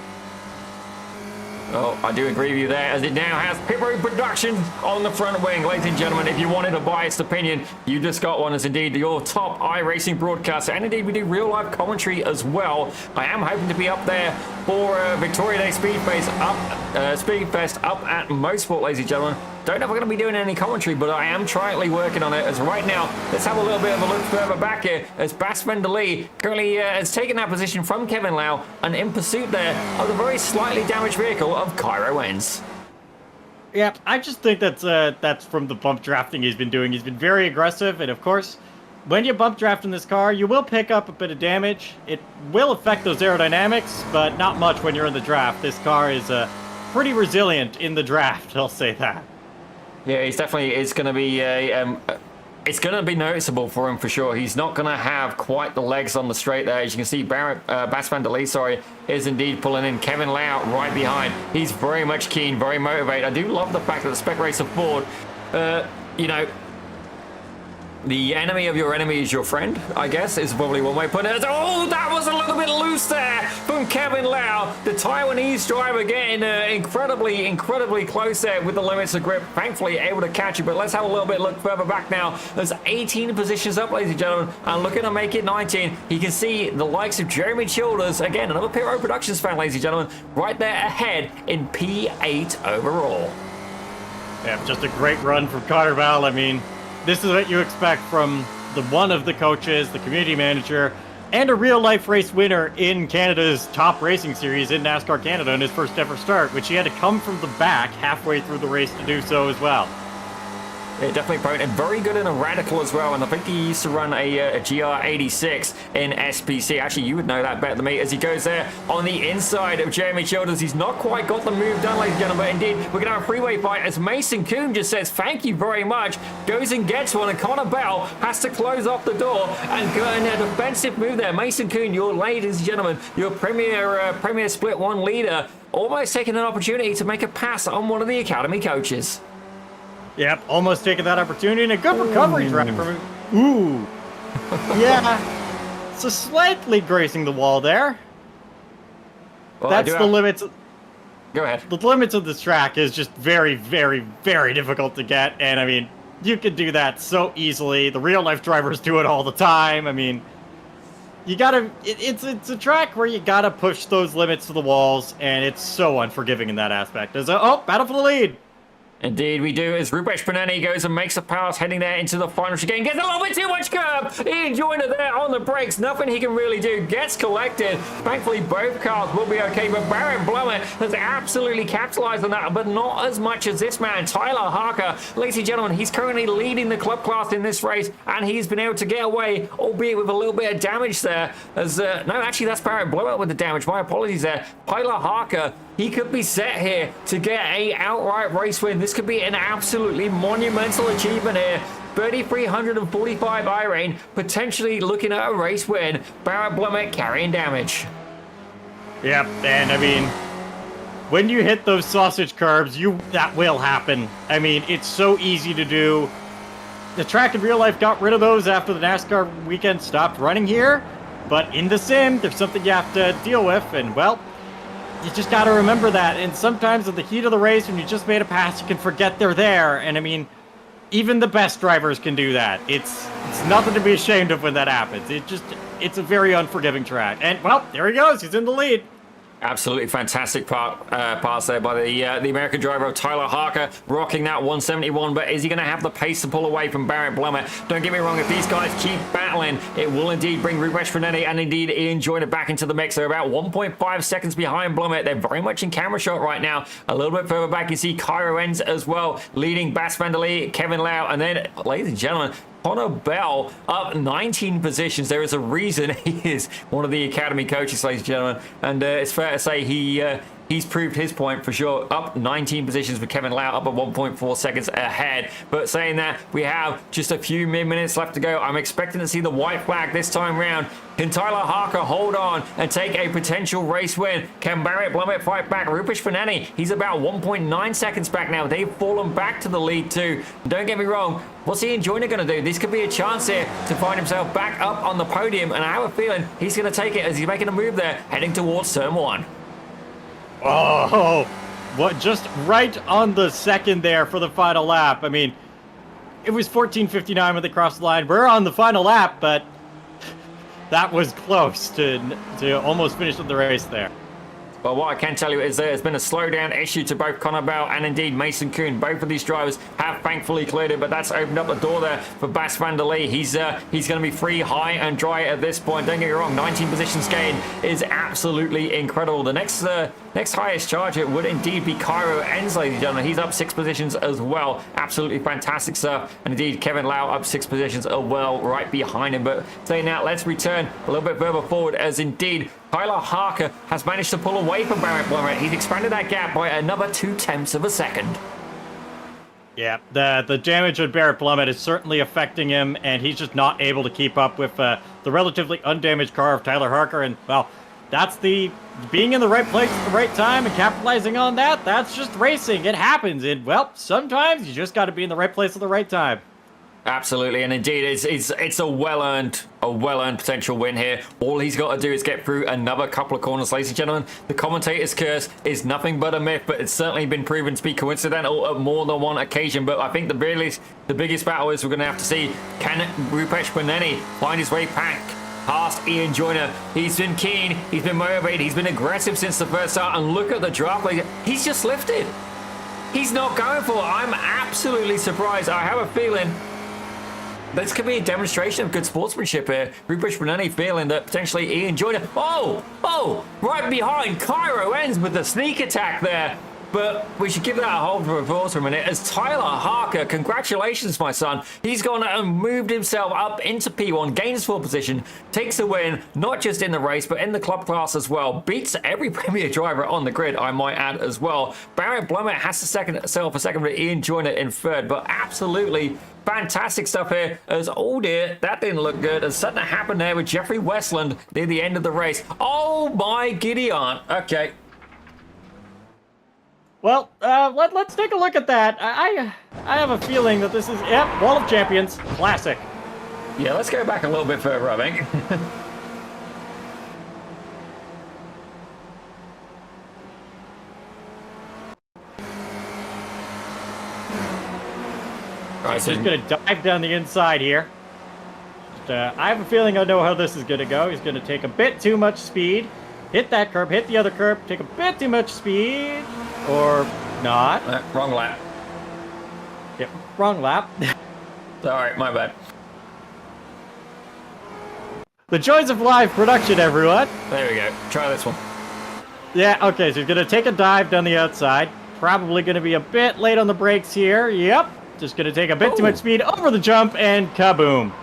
Oh, I do agree with you there, as it now has Pit Road Productions on the front wing. Ladies and gentlemen, if you wanted a biased opinion, you just got one as indeed your top iRacing broadcaster. And indeed, we do real-life commentary as well. I am hoping to be up there for Victoria Day Speedfest up at Motorsport, ladies and gentlemen. Don't know if we're going to be doing any commentary, but I am trying working on it. As right now, let's have a little bit of a look further back here as Bas van der Lee currently has taken that position from Kevin Lau and in pursuit there of the very slightly damaged vehicle of Cairo Enns. Yep, I just think that's from the bump drafting he's been doing. He's been very aggressive, and of course, when you bump draft in this car, you will pick up a bit of damage. It will affect those aerodynamics, but not much when you're in the draft. This car is pretty resilient in the draft, I'll say that. Yeah, he's definitely, it's going to be noticeable for him for sure. He's not going to have quite the legs on the straight there. As you can see, Bas van der Lee, is indeed pulling in Kevin Lau right behind. He's very much keen, very motivated. I do love the fact that the Spec Racer Ford, the enemy of your enemy is your friend, I guess, is probably one way of putting it. Oh, that was a little bit loose there from Kevin Lau. The Taiwanese driver getting incredibly close there with the limits of grip. Thankfully, able to catch it, but let's have a little bit look further back now. There's 18 positions up, ladies and gentlemen, and looking to make it 19. You can see the likes of Jeremy Childers, again, another Pit Road Productions fan, ladies and gentlemen, right there ahead in P8 overall. Yeah, just a great run from Connor Val. I mean, this is what you expect from one of the coaches, the community manager, and a real-life race winner in Canada's top racing series in NASCAR Canada in his first ever start, which he had to come from the back halfway through the race to do so as well. Yeah, definitely potent and very good in a radical as well. And I think he used to run a GR86 in SPC. Actually, you would know that better than me as he goes there on the inside of Jeremy Childers. He's not quite got the move done, ladies and gentlemen. But indeed, we're going to have a freeway fight as Mason Kuhn just says, thank you very much. Goes and gets one, and Connor Bell has to close off the door and go in a defensive move there. Mason Kuhn, your ladies and gentlemen, your premier split one leader, almost taking an opportunity to make a pass on one of the academy coaches. Yep, almost taking that opportunity, and a good recovery drive from him. Ooh. Yeah. So slightly grazing the wall there. Well, that's the limits. Go ahead. The limits of this track is just very, very, very difficult to get, and I mean, you could do that so easily. The real-life drivers do it all the time. I mean, you gotta, it's a track where you gotta push those limits to the walls, and it's so unforgiving in that aspect. Battle for the lead. Indeed, we do, as Rupesh Panani goes and makes a pass, heading there into the final chicane. Gets a little bit too much curb. Ian Joyner there on the brakes. Nothing he can really do. Gets collected. Thankfully, both cars will be okay, but Barrett Blumett has absolutely capitalized on that, but not as much as this man, Tyler Harker. Ladies and gentlemen, he's currently leading the club class in this race, and he's been able to get away, albeit with a little bit of damage there. As no, actually, that's Barrett Blumett with the damage. My apologies there. Tyler Harker, he could be set here to get a outright race win. This could be an absolutely monumental achievement here. 3,345 iRain, potentially looking at a race win. Barrett Blumett carrying damage. Yep, and I mean, when you hit those sausage curbs, that will happen. I mean, it's so easy to do. The track in real life got rid of those after the NASCAR weekend stopped running here. But in the sim, there's something you have to deal with, and well, you just got to remember that. And sometimes in the heat of the race, when you just made a pass, you can forget they're there. And I mean, even the best drivers can do that. It's nothing to be ashamed of when that happens. It's a very unforgiving track. And well, there he goes. He's in the lead. Absolutely fantastic pass there by the American driver, Tyler Harker, rocking that 171. But is he going to have the pace to pull away from Barrett Blumett? Don't get me wrong, if these guys keep battling, it will indeed bring Rupesh Panetti and indeed Ian Joyner back into the mix. They're about 1.5 seconds behind Blumett. They're very much in camera shot right now. A little bit further back, you see Cairo Enns as well, leading Bas van der Lee, Kevin Lau, and then, ladies and gentlemen, Connor Bell up 19 positions. There is a reason he is one of the academy coaches, ladies and gentlemen. And it's fair to say he's proved his point for sure. Up 19 positions with Kevin Lau up at 1.4 seconds ahead. But saying that, we have just a few minutes left to go. I'm expecting to see the white flag this time round. Can Tyler Harker hold on and take a potential race win? Can Barrett Blumett fight back? Rupesh Panani, he's about 1.9 seconds back now. They've fallen back to the lead too. Don't get me wrong, what's Ian Joyner going to do? This could be a chance here to find himself back up on the podium, and I have a feeling he's going to take it as he's making a move there, heading towards turn 1. Oh, what? Just right on the second there for the final lap. I mean, it was 14:59 when they crossed the line. We're on the final lap, but that was close to almost finish the race there. Well, what I can tell you is there's been a slowdown issue to both Connor Bell and indeed Mason Kuhn. Both of these drivers have thankfully cleared it, but that's opened up the door there for Bas van der Lee. He's going to be free, high and dry at this point. Don't get me wrong, 19 positions gain is absolutely incredible. The next highest charger would indeed be Cairo Enz, ladies and gentlemen. He's up 6 positions as well. Absolutely fantastic stuff. And indeed, Kevin Lau up 6 positions as well, right behind him. But saying that, let's return a little bit further forward as indeed Tyler Harker has managed to pull away from Barrett Blumett. He's expanded that gap by another 0.2 of a second. Yeah, the damage on Barrett Blumett is certainly affecting him, and he's just not able to keep up with the relatively undamaged car of Tyler Harker. And, well, that's the being in the right place at the right time and capitalizing on that. That's just racing. It happens. And, well, sometimes you just got to be in the right place at the right time. Absolutely, and indeed, it's a well-earned potential win here. All he's got to do is get through another couple of corners, ladies and gentlemen. The commentator's curse is nothing but a myth, but it's certainly been proven to be coincidental at more than one occasion. But I think the biggest battle is we're going to have to see, can Rupesh Panani find his way back past Ian Joyner? He's been keen, he's been motivated, he's been aggressive since the first start, and look at the draft. He's just lifted. He's not going for it. I'm absolutely surprised. I have a feeling this could be a demonstration of good sportsmanship here. Rupesh Panani feeling that potentially Ian Joyner. Oh, right behind Cairo Enz with the sneak attack there. But we should give that a hold for applause for a minute as Tyler Harker, congratulations, my son. He's gone and moved himself up into P1, gains 4 position, takes a win, not just in the race, but in the club class as well. Beats every Premier driver on the grid, I might add as well. Barrett Blumett has to settle for second with Ian Joyner in third, but absolutely fantastic stuff here as, oh dear, that didn't look good. As something happened there with Jeffrey Westland near the end of the race. Oh my Gideon. Okay. Well, let's take a look at that. I have a feeling that this is, yep, Wall of Champions, classic. Yeah, let's go back a little bit further, I think. Right, so he's going to dive down the inside here. I have a feeling I know how this is going to go. He's going to take a bit too much speed, hit that curb, hit the other curb, take a bit too much speed, or not. Wrong lap. Yep, wrong lap. Alright, my bad. The joys of live production, everyone. There we go. Try this one. Yeah, okay, so he's going to take a dive down the outside. Probably going to be a bit late on the brakes here. Yep, just going to take a bit too much speed over the jump, and kaboom.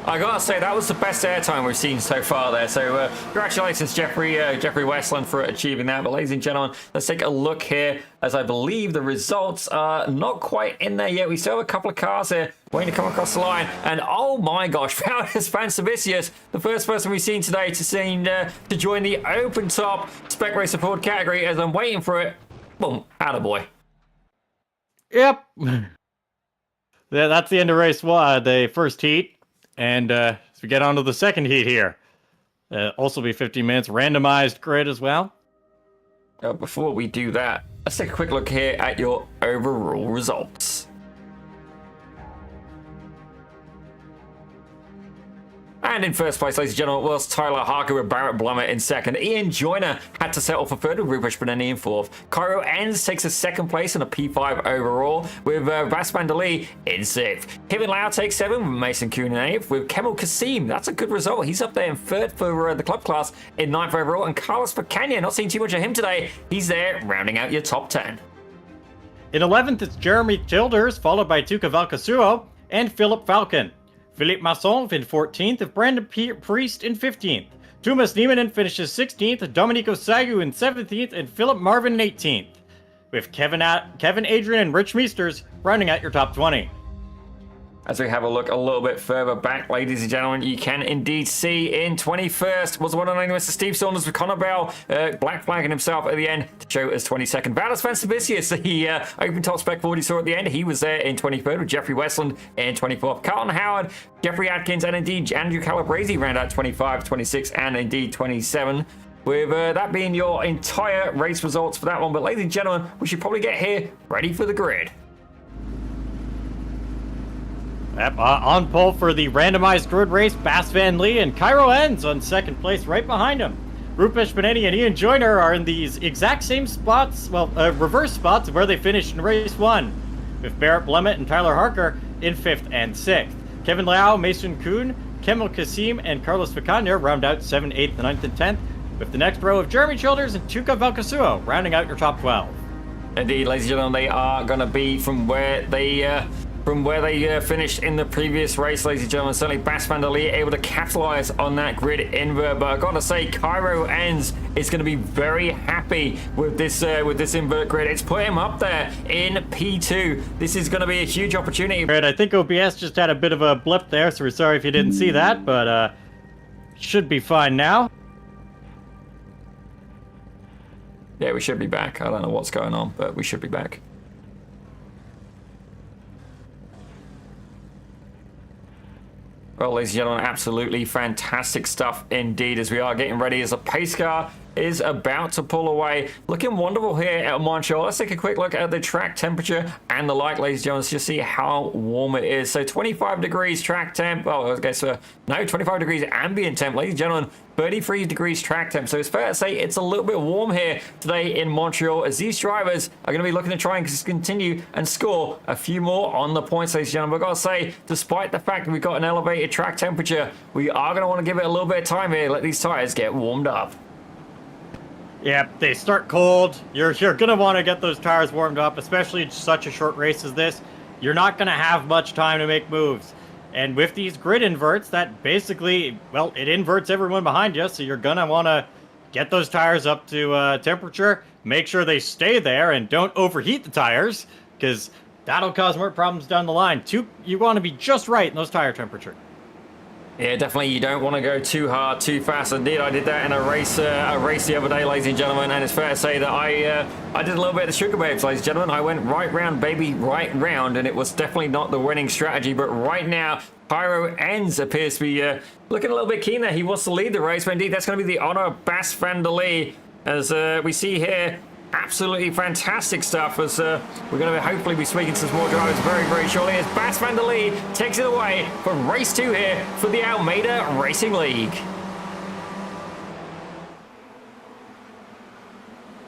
I gotta say, that was the best airtime we've seen so far there. So congratulations, Jeffrey Westland, for achieving that. But ladies and gentlemen, let's take a look here, as I believe the results are not quite in there yet. We still have a couple of cars here waiting to come across the line. And oh my gosh, Valdes Pansavicius, the first person we've seen today to join the open top Spec Racer Ford category. As I'm waiting for it, boom, attaboy. Yep. Yeah, that's the end of race 1, the first heat. And as we get on to the second heat here, also be 15 minutes, randomized grid as well. Before we do that, let's take a quick look here at your overall results. And in first place, ladies and gentlemen, was Tyler Harker with Barrett Blumett in second. Ian Joyner had to settle for third with Rupesh Panani in fourth. Cairo Enz takes a second place and a P5 overall with Bas van der Lee in sixth. Kevin Lau takes 7th with Mason Kuhn in 8th with Kemal Kasim. That's a good result. He's up there in 3rd for the club class in 9th overall. And Carlos Pacania, not seeing too much of him today. He's there rounding out your top 10. In 11th, it's Jeremy Childers, followed by Tuka Valcasuo. and Philip Falcon. Philippe Masson in 14th, with Brandon Priest in 15th. Tumas Niemanen finishes 16th, Domenico Sagu in 17th, and Philip Marvin in 18th. With Kevin Adrian and Rich Meesters rounding out your top 20. As we have a look a little bit further back, ladies and gentlemen, you can indeed see in 21st was the one and only Mr. Steve Saunders with Connor Bell, black flagging himself at the end to show as 22nd. Valdes Vancevicius, the open top spec board you saw at the end, he was there in 23rd with Jeffrey Westland in 24th. Carlton Howard, Jeffrey Atkins, and indeed Andrew Calabrese round out 25, 26, and indeed 27. With that being your entire race results for that one. But ladies and gentlemen, we should probably get here ready for the grid. Yep, on pole for the randomized grid race, Bas Van Lee and Cairo Enns on second place right behind him. Rupesh Panetti and Ian Joyner are in these exact same spots, well, reverse spots of where they finished in race 1, with Barrett Blemmett and Tyler Harker in 5th and 6th. Kevin Liao, Mason Kuhn, Kemal Kasim, and Carlos Vicania round out 7th, 8th, 9th, and 10th, with the next row of Jeremy Childers and Tuca Valcasuo rounding out your top 12. Indeed, ladies and gentlemen, they are going to be from where they finished in the previous race, ladies and gentlemen. Certainly Bas Van der Lee able to capitalize on that grid invert, but I've got to say Cairo Enns is going to be very happy with this invert grid. It's put him up there in P2. This is going to be a huge opportunity. Right, I think OBS just had a bit of a blip there, so we're sorry if you didn't see that, but should be fine now. Yeah, we should be back. I don't know what's going on, but we should be back. Well, ladies and gentlemen, absolutely fantastic stuff indeed as we are getting ready as a pace car is about to pull away. Looking wonderful here at Montreal. Let's take a quick look at the track temperature and the like, ladies and gentlemen, to see how warm it is. So 25 degrees track temp. Oh, I guess, no, 25 degrees ambient temp, ladies and gentlemen. 33 degrees track temp. So it's fair to say it's a little bit warm here today in Montreal as these drivers are going to be looking to try and continue and score a few more on the points, ladies and gentlemen. But I've got to say, despite the fact that we've got an elevated track temperature, we are going to want to give it a little bit of time here, let these tires get warmed up. Yeah, they start cold. You're going to want to get those tires warmed up, especially in such a short race as this. You're not going to have much time to make moves. And with these grid inverts, that basically, well, it inverts everyone behind you, so you're going to want to get those tires up to temperature, make sure they stay there, and don't overheat the tires, because that'll cause more problems down the line. You want to be just right in those tire temperature. Yeah, definitely. You don't want to go too hard, too fast. Indeed, I did that in a race the other day, ladies and gentlemen, and it's fair to say that I did a little bit of the sugar babes, ladies and gentlemen. I went right round, baby, right round, and it was definitely not the winning strategy. But right now, Cairo Enns appears to be looking a little bit keen there. He wants to lead the race, but indeed, that's going to be the honor of Bas Van der Lee, as we see here. Absolutely fantastic stuff as we're going to hopefully be speaking to some more drivers very, very shortly as Bas Van der Lee takes it away for race 2 here for the Almeida Racing League.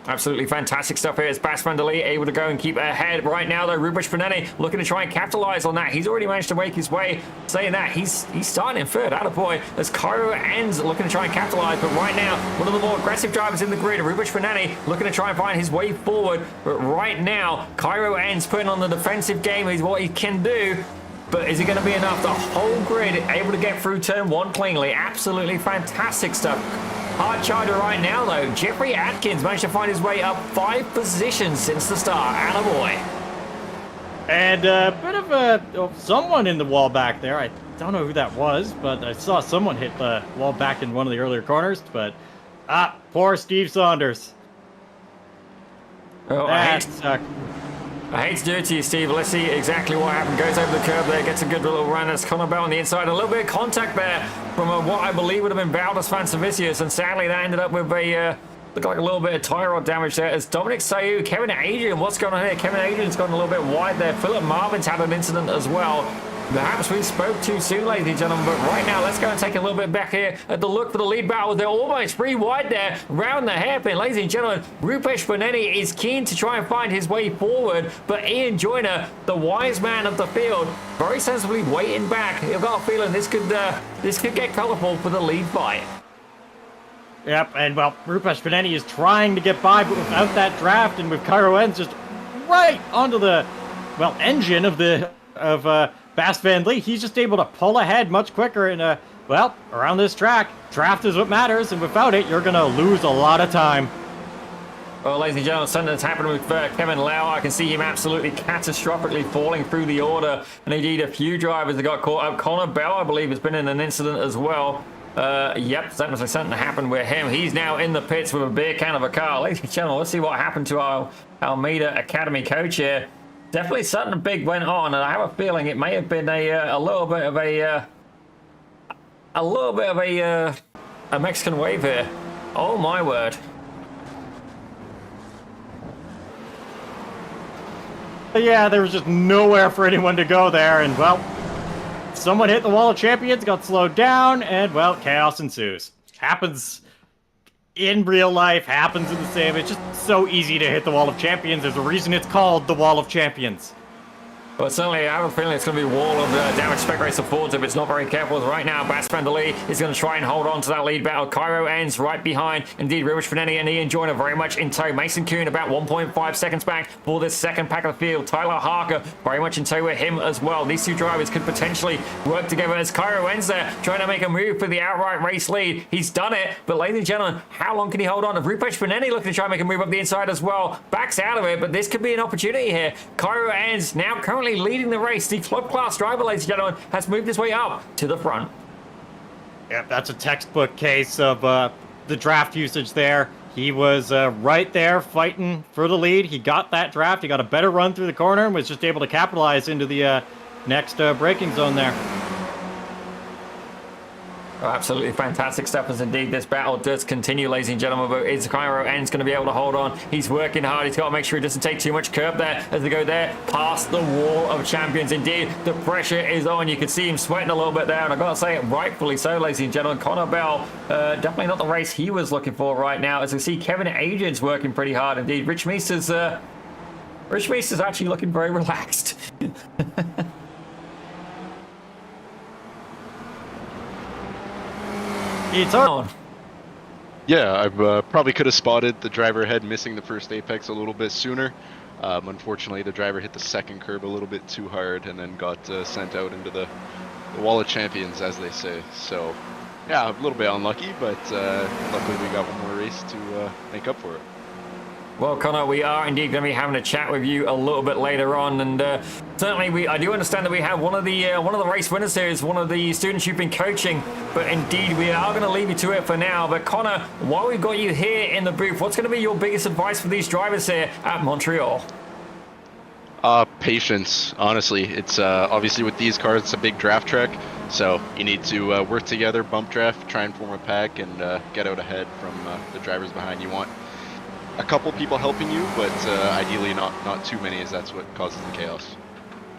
Absolutely fantastic stuff here as Bas Van der Lee able to go and keep ahead. Right now, though, Rupesh Panetti looking to try and capitalize on that. He's already managed to make his way. Saying that, he's starting in third. Attaboy, as Cairo Enns looking to try and capitalize. But right now, one of the more aggressive drivers in the grid, Rupesh Panetti, looking to try and find his way forward. But right now, Cairo Enns putting on the defensive game is what he can do. But is it going to be enough? The whole grid able to get through turn 1 cleanly. Absolutely fantastic stuff. Hard charger right now, though. Jeffrey Atkins managed to find his way up 5 positions since the start. Attaboy. And a bit of someone in the wall back there. I don't know who that was, but I saw someone hit the wall back in one of the earlier corners. But, poor Steve Saunders. Oh, that sucked. I hate to do it to you, Steve. Let's see exactly what happened. Goes over the curb there, gets a good little run. That's Connor Bell on the inside. A little bit of contact there from what I believe would have been Valdes Vancevicius, and sadly that ended up with a looked like a little bit of tire rod damage there. As Dominic Sayu, Kevin Adrian, what's going on here? Kevin Adrian's gone a little bit wide there. Philip Marvin's had an incident as well. Perhaps we spoke too soon, ladies and gentlemen, but right now, let's go and take a little bit back here at the look for the lead battle. They're almost free wide there, round the hairpin. Ladies and gentlemen, Rupesh Panetti is keen to try and find his way forward, but Ian Joyner, the wise man of the field, very sensibly waiting back. I've got a feeling this could get colourful for the lead fight. Yep, and well, Rupesh Panetti is trying to get by, but without that draft, and with Cairo Enns just right onto the, well, engine of Bas Van Lee, he's just able to pull ahead much quicker. And, well, around this track, draft is what matters. And without it, you're going to lose a lot of time. Well, ladies and gentlemen, something that's happened with Kevin Lau. I can see him absolutely catastrophically falling through the order. And indeed, a few drivers that got caught up. Connor Bell, I believe, has been in an incident as well. Yep, something happened with him. He's now in the pits with a beer can of a car. Ladies and gentlemen, let's see what happened to our Almeida Academy coach here. Definitely something big went on, and I have a feeling it may have been a little bit of a Mexican wave here. Oh my word. Yeah, there was just nowhere for anyone to go there, and well, someone hit the wall of champions, got slowed down, and well, chaos ensues. Happens in real life, happens in the sim. It's just so easy to hit the wall of champions. There's a reason it's called the wall of champions. Well, certainly, I have a feeling it's going to be a wall of damage Spec Racer Fords if it's not very careful. Right now, Bas Van der Lee is going to try and hold on to that lead battle. Cairo ends right behind. Indeed, Rich Finelli and Ian Joyner very much in tow. Mason Kuhn about 1.5 seconds back for this second pack of the field. Tyler Harker very much in tow with him as well. These two drivers could potentially work together as Cairo ends there, trying to make a move for the outright race lead. He's done it, but ladies and gentlemen, how long can he hold on? Rupesh Finelli looking to try and make a move up the inside as well. Backs out of it, but this could be an opportunity here. Cairo ends now currently leading the race. The club class driver, ladies and gentlemen, has moved his way up to the front. Yep, that's a textbook case of the draft usage there. He was right there fighting for the lead. He got that draft. He got a better run through the corner and was just able to capitalize into the next braking zone there. Oh, absolutely fantastic stuff as indeed this battle does continue, ladies and gentlemen, but is Cairo N's going to be able to hold on? He's working hard. He's got to make sure he doesn't take too much curb there as they go there past the wall of champions. Indeed, the pressure is on. You can see him sweating a little bit there, and I've got to say it rightfully so, ladies and gentlemen. Connor Bell, definitely not the race he was looking for right now. As we see Kevin Agent's working pretty hard indeed. Rich Meester's actually looking very relaxed. It's on. Yeah, I probably could have spotted the driver ahead missing the first apex a little bit sooner. Unfortunately, the driver hit the second curb a little bit too hard and then got sent out into the wall of champions, as they say. So, yeah, a little bit unlucky, but luckily we got one more race to make up for it. Well, Connor, we are indeed going to be having a chat with you a little bit later on, and certainly I do understand that we have one of the race winners here is one of the students you've been coaching, but indeed we are going to leave you to it for now. But Connor, while we've got you here in the booth, what's going to be your biggest advice for these drivers here at Montreal? Patience, honestly. It's obviously with these cars, it's a big draft track, so you need to work together, bump draft, try and form a pack, and get out ahead from the drivers behind. You want a couple people helping you, but ideally not too many, as that's what causes the chaos.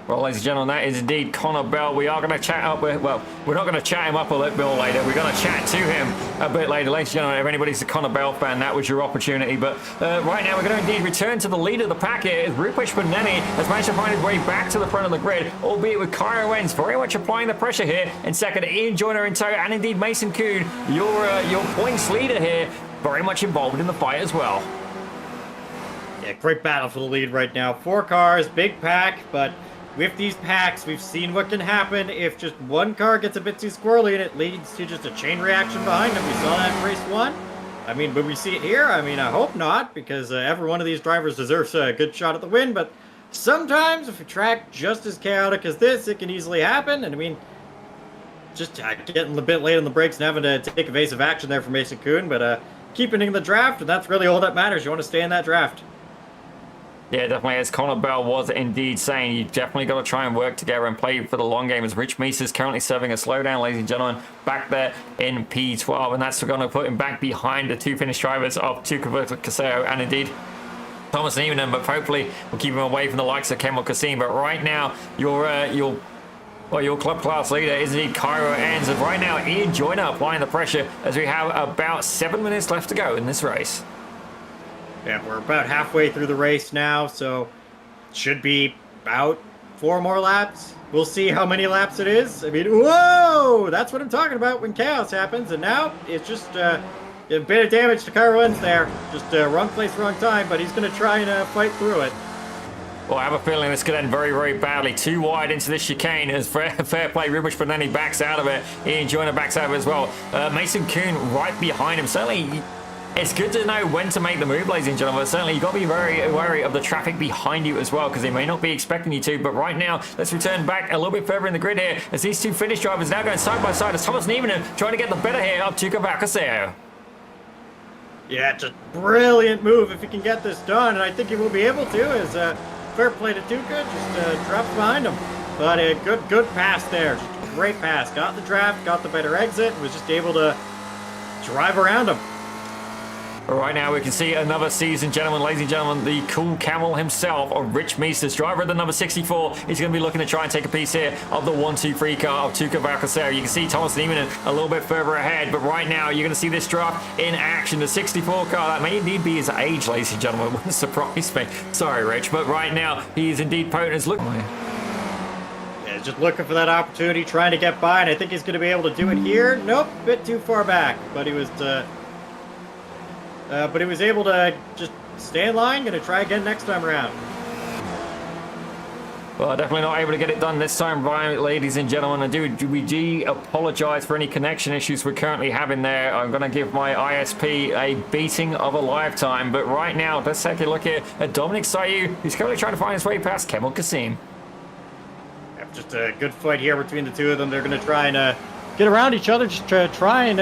Well, ladies and gentlemen, that is indeed Connor Bell. We are going to chat up with, well, we're not going to chat him up a little bit later. We're going to chat to him a bit later. Ladies and gentlemen, if anybody's a Connor Bell fan, that was your opportunity. But right now, we're going to indeed return to the lead of the pack here. Rupesh Bonelli has managed to find his way back to the front of the grid, albeit with Cairo Enns very much applying the pressure here. In second, Ian Joyner in tow, and indeed Mason Kuhn, your points leader here, very much involved in the fight as well. Yeah, great battle for the lead right now. 4 cars, big pack, but with these packs, we've seen what can happen if just one car gets a bit too squirrely and it leads to just a chain reaction behind them. We saw that in race 1. I mean, would we see it here? I mean, I hope not, because every one of these drivers deserves a good shot at the win, but sometimes if a track just as chaotic as this, it can easily happen, and I mean, just getting a bit late on the brakes and having to take evasive action there for Mason Kuhn, but keeping in the draft, and that's really all that matters. You want to stay in that draft. Yeah, definitely. As Connor Bell was indeed saying, you definitely got to try and work together and play for the long game. As Rich Meese is currently serving a slowdown, ladies and gentlemen, back there in P12, and that's going to put him back behind the 2 Finnish drivers of Tuukka Caseo and indeed Thomas Nieminen, but hopefully we'll keep him away from the likes of Kemal Kassim. But right now, your club class leader is indeed Cairo Enns, and right now Ian Joyner applying the pressure as we have about 7 minutes left to go in this race. Yeah, we're about halfway through the race now, so it should be about 4 more laps. We'll see how many laps it is. I mean, whoa! That's what I'm talking about when chaos happens, and now it's just a bit of damage to Cairo Enns there. Just wrong place, wrong time, but he's going to try and fight through it. Well, I have a feeling this could end very, very badly. Too wide into this chicane as fair play. Rubbish Benelli backs out of it. Ian Joyner backs out of it as well. Mason Kuhn right behind him. Certainly, it's good to know when to make the move, ladies and gentlemen. Certainly, you've got to be very wary of the traffic behind you as well, because they may not be expecting you to. But right now, let's return back a little bit further in the grid here as these two finish drivers now going side by side as Thomas Niemann trying to get the better here of Tuca Valcaseo. Yeah, just brilliant move if he can get this done, and I think he will be able to, as fair play to Tuca, just drops behind him. But a good pass there, just a great pass. Got the draft, got the better exit, was just able to drive around him. Right now we can see another season, gentlemen, ladies and gentlemen, the cool camel himself, of Rich Meesters, driver of the number 64. He's going to be looking to try and take a piece here of the 1-2-3 car of Tuca Valcaseo. You can see Thomas Niemann a little bit further ahead, but right now you're going to see this draft in action. The 64 car, that may indeed be his age, ladies and gentlemen. It wouldn't surprise me. Sorry, Rich, but right now he is indeed potent as look. Yeah, just looking for that opportunity, trying to get by, and I think he's going to be able to do it here. Nope, a bit too far back, but he was able to just stay in line. Gonna try again next time around. Well, definitely not able to get it done this time, Brian, ladies and gentlemen. We do apologize for any connection issues we're currently having there. I'm going to give my ISP a beating of a lifetime. But right now, let's take a look here at Dominic Sayu, who's currently trying to find his way past Kemal Kassim. Just a good fight here between the two of them. They're going to try and get around each other, just try and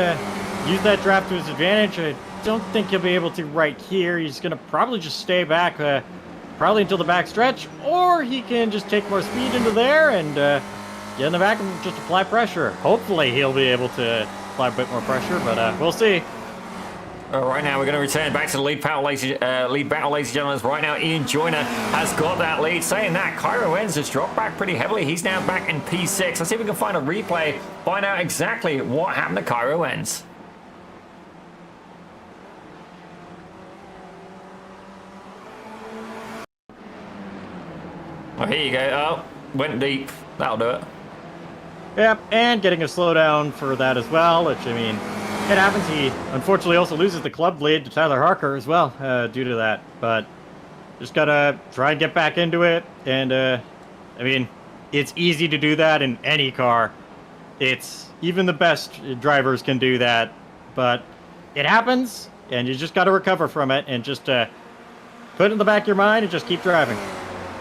use that draft to his advantage. I don't think he'll be able to right here. He's going to probably just stay back, probably until the back stretch, or he can just take more speed into there and get in the back and just apply pressure. Hopefully he'll be able to apply a bit more pressure, but we'll see. Right now, we're going to return back to the lead battle, ladies and gentlemen. Right now, Ian Joyner has got that lead. Saying that, Cairo Enns has dropped back pretty heavily. He's now back in P6. Let's see if we can find a replay, find out exactly what happened to Cairo Enns. Oh, here you go. Oh, went deep. That'll do it. Yep, and getting a slowdown for that as well, which, I mean, it happens. He unfortunately also loses the club lead to Tyler Harker as well due to that. But just got to try and get back into it. And, I mean, it's easy to do that in any car. It's even the best drivers can do that. But it happens, and you just got to recover from it and just put it in the back of your mind and just keep driving.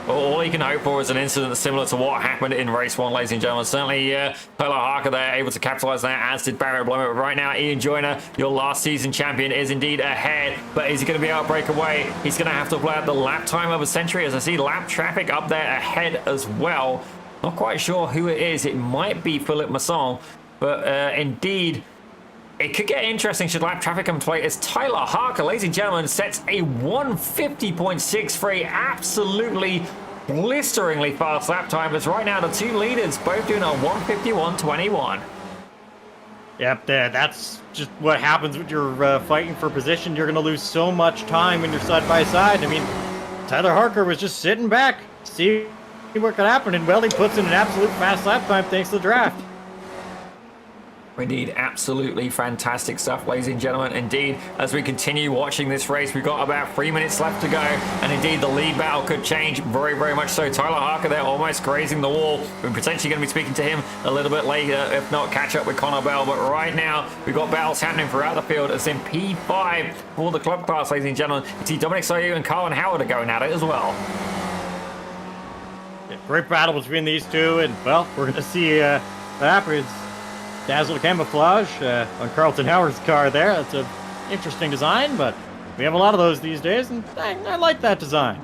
Well, all you can hope for is an incident similar to what happened in race 1, ladies and gentlemen. Certainly, Tyler Harker there able to capitalize on that, as did Barry Blummer. But right now, Ian Joyner, your last season champion, is indeed ahead. But is he going to be able to break away? He's going to have to apply the lap time of a century, as I see lap traffic up there ahead as well. Not quite sure who it is. It might be Philippe Masson. But indeed, it could get interesting should lap traffic come to play, as Tyler Harker, ladies and gentlemen, sets a 150.63, absolutely blisteringly fast lap time. As right now the two leaders both doing a 151.21. Yep, that's just what happens when you're fighting for position. You're going to lose so much time when you're side by side. I mean, Tyler Harker was just sitting back, see what could happen, and well, he puts in an absolute fast lap time thanks to the draft. Indeed, absolutely fantastic stuff, ladies and gentlemen. Indeed, as we continue watching this race, we've got about 3 minutes left to go, and indeed the lead battle could change very, very much so. Tyler Harker there almost grazing the wall. We're potentially going to be speaking to him a little bit later, if not catch up with Connor Bell. But right now, we've got battles happening throughout the field. It's in P5 for the club class, ladies and gentlemen. You see Dominic Sayu and Carlin Howard are going at it as well. Yeah, great battle between these two, and well, we're going to see what happens. Dazzle camouflage on Carlton Howard's car there. That's an interesting design, but we have a lot of those these days, and I like that design.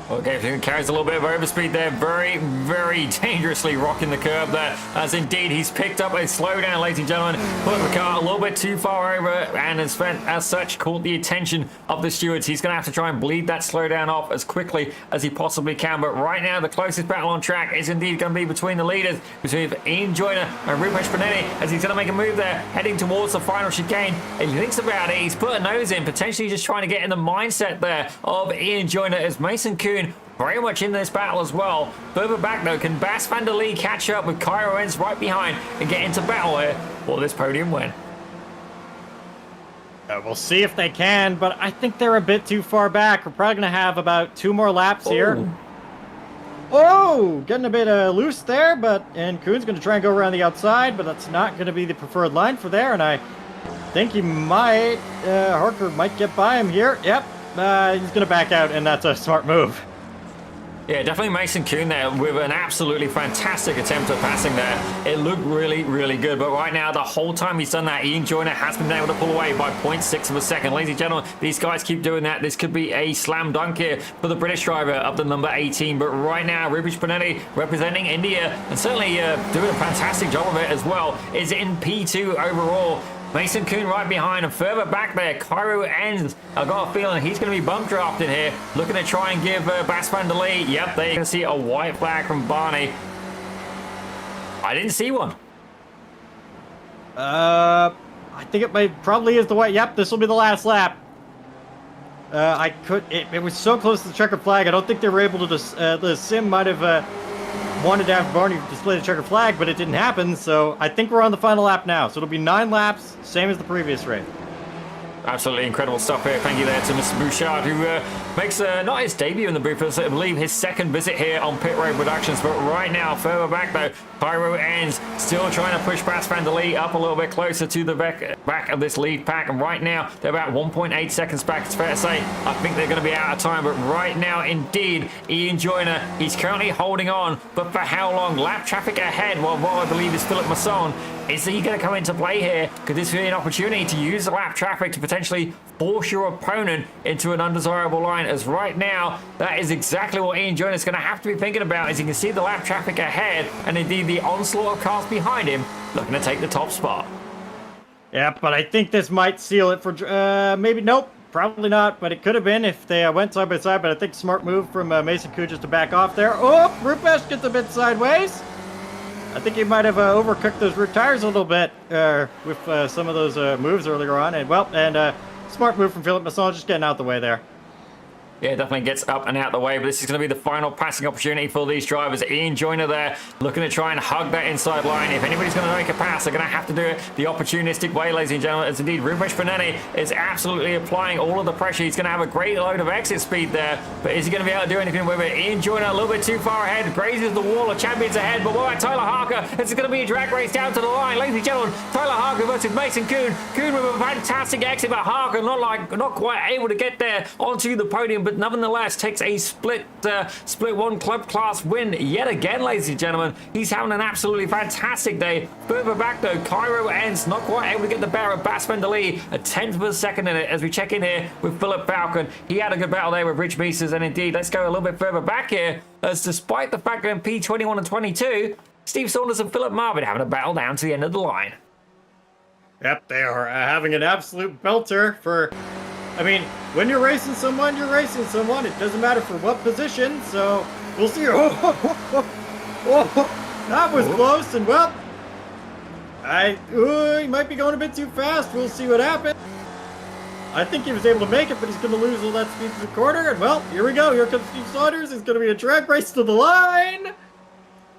Okay, he carries a little bit of overspeed there. Very, very dangerously rocking the curb there. As indeed, he's picked up a slowdown, ladies and gentlemen. Put the car a little bit too far over and has, as such, caught the attention of the stewards. He's going to have to try and bleed that slowdown off as quickly as he possibly can. But right now, the closest battle on track is indeed going to be between the leaders, between Ian Joyner and Rupesh Panini, as he's going to make a move there, heading towards the final chicane. And he thinks about it. He's put a nose in, potentially just trying to get in the mindset there of Ian Joyner, as Mason Kuhn very much in this battle as well. Further back though, can Bas van der Lee catch up with Cairo Enns right behind and get into battle here for this podium win? We'll see if they can, but I think they're a bit too far back. We're probably going to have about 2 more laps here. Oh, getting a bit loose there, and Kuhn's going to try and go around the outside, but that's not going to be the preferred line for there, and I think he might, Harker might get by him here. Yep, he's going to back out, and that's a smart move. Yeah, definitely Mason Kuhn there with an absolutely fantastic attempt at passing there. It looked really, really good. But right now, the whole time he's done that, Ian Joyner has been able to pull away by 0.6 of a second. Ladies and gentlemen, these guys keep doing that. This could be a slam dunk here for the British driver up to number 18. But right now, Rubish Panetti representing India and certainly doing a fantastic job of it as well, is in P2 overall. Mason Kuhn right behind and further back there, Cairo Ends. I've got a feeling he's going to be bump drafted here, looking to try and give Bas van der Leij. Yep, there you can see a white flag from Barney. I didn't see one. I think it probably is the white. Yep, this will be the last lap. It was so close to the checkered flag. I don't think they were able to the sim might have wanted to have Barney display the checkered flag, but it didn't happen, so I think we're on the final lap now. So it'll be 9 laps, same as the previous race. Absolutely incredible stuff here. Thank you there to Mr. Bouchard, who makes not his debut in the booth, but I believe his second visit here on Pit Road Productions. But right now, further back though, Cairo Ends still trying to push Bas van der Leij up a little bit closer to the back of this lead pack. And right now, they're about 1.8 seconds back. It's fair to say, I think they're going to be out of time. But right now, indeed, Ian Joyner, he's currently holding on. But for how long? Lap traffic ahead, well, what I believe is Philip Masson. Is he going to come into play here? Could this be an opportunity to use the lap traffic to potentially force your opponent into an undesirable line? As right now, that is exactly what Ian Joyner is going to have to be thinking about, as you can see the lap traffic ahead and indeed the onslaught of cars behind him looking to take the top spot. Yeah, but I think this might seal it for maybe. Nope, probably not, but it could have been if they went side by side. But I think smart move from Mason Kuhn just to back off there. Oh, Rupesh gets a bit sideways. I think he might have overcooked those rear tires a little bit with some of those moves earlier on. And smart move from Philip Masson, just getting out the way there. Yeah, definitely gets up and out the way, but this is going to be the final passing opportunity for these drivers. Ian Joyner there looking to try and hug that inside line. If anybody's going to make a pass, they're going to have to do it the opportunistic way, ladies and gentlemen, as indeed Rupesh Panetti is absolutely applying all of the pressure. He's going to have a great load of exit speed there, but is he going to be able to do anything with it? Ian Joyner a little bit too far ahead, grazes the wall of champions ahead, but what about Tyler Harker? This is going to be a drag race down to the line. Ladies and gentlemen, Tyler Harker versus Mason Kuhn. Kuhn with a fantastic exit, but Harker not quite able to get there onto the podium, but nevertheless takes a split one club class win yet again, ladies and gentlemen. He's having an absolutely fantastic day. Further back though, Cairo Ends not quite able to get the better of Bas van der Leij, a 10th of a second in it. As we check in here with Philip Falcon, he had a good battle there with Rich Meesters, and indeed, let's go a little bit further back here, as despite the fact that in P21 and 22, Steve Saunders and Philip Marvin having a battle down to the end of the line. Yep, they are having an absolute belter for... I mean, when you're racing someone, you're racing someone. It doesn't matter for what position, so we'll see. That was close, and well, he might be going a bit too fast. We'll see what happens. I think he was able to make it, but he's going to lose all that speed to the corner. And well, here we go. Here comes Steve Saunders. It's going to be a drag race to the line.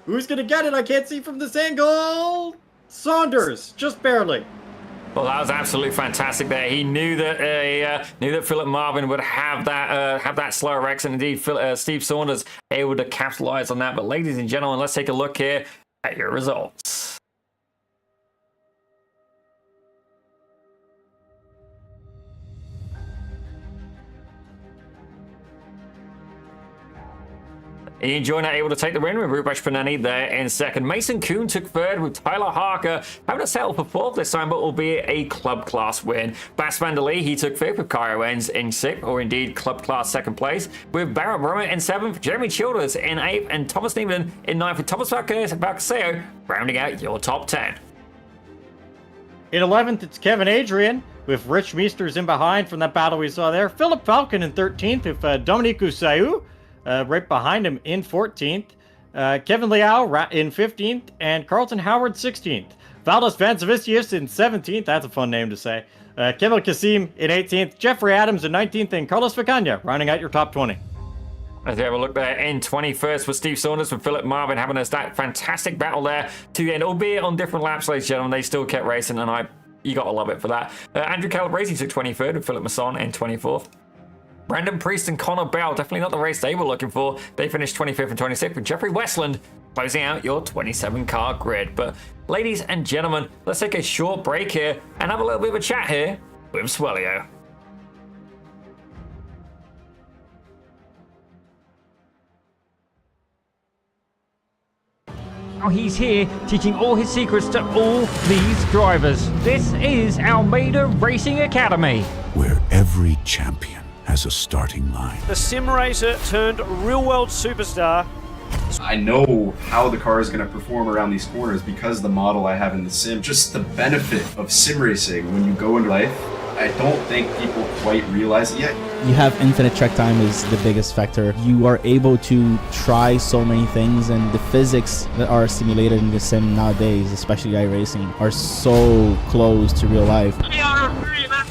Who's going to get it? I can't see from this angle. Saunders, just barely. Well, that was absolutely fantastic there. He knew that Philip Marvin would have that slower exit. Indeed, Steve Saunders able to capitalize on that. But ladies and gentlemen, let's take a look here at your results. Ian Joyner able to take the win with Rupesh Panetti there in second. Mason Kuhn took third with Tyler Harker having to settle for fourth this time, but will be a club class win. Bas van der Leij, he took fifth with Cairo Ends in sixth, or indeed club class second place, with Barrett Brummer in seventh, Jeremy Childers in eighth, and Thomas Niemann in ninth, with Thomas Valcaseo rounding out your top 10. In 11th, it's Kevin Adrian, with Rich Meesters in behind from that battle we saw there. Philip Falcon in 13th, with Dominique Usayu right behind him in 14th. Kevin Liao in 15th, and Carlton Howard 16th. Valdes Vansavicius in 17th, that's a fun name to say. Kevin Kassim in 18th, Jeffrey Adams in 19th, and Carlos Vicagna rounding out your top 20. As we have a look there in 21st with Steve Saunders and Philip Marvin having that fantastic battle there to the end, albeit on different laps, ladies and gentlemen. They still kept racing, and you got to love it for that. Andrew Calabrese took 23rd with Philip Masson in 24th. Brandon Priest and Connor Bell, definitely not the race they were looking for. They finished 25th and 26th, with Jeffrey Westland closing out your 27-car grid. But ladies and gentlemen, let's take a short break here and have a little bit of a chat here with Swellio. Now he's here teaching all his secrets to all these drivers. This is Almeida Racing Academy, where every champion has a starting line. The sim racer turned real world superstar. I know how the car is going to perform around these corners because the model I have in the sim. Just the benefit of sim racing when you go into life, I don't think people quite realize it yet. You have infinite track time is the biggest factor. You are able to try so many things, and the physics that are simulated in the sim nowadays, especially iRacing, are so close to real life.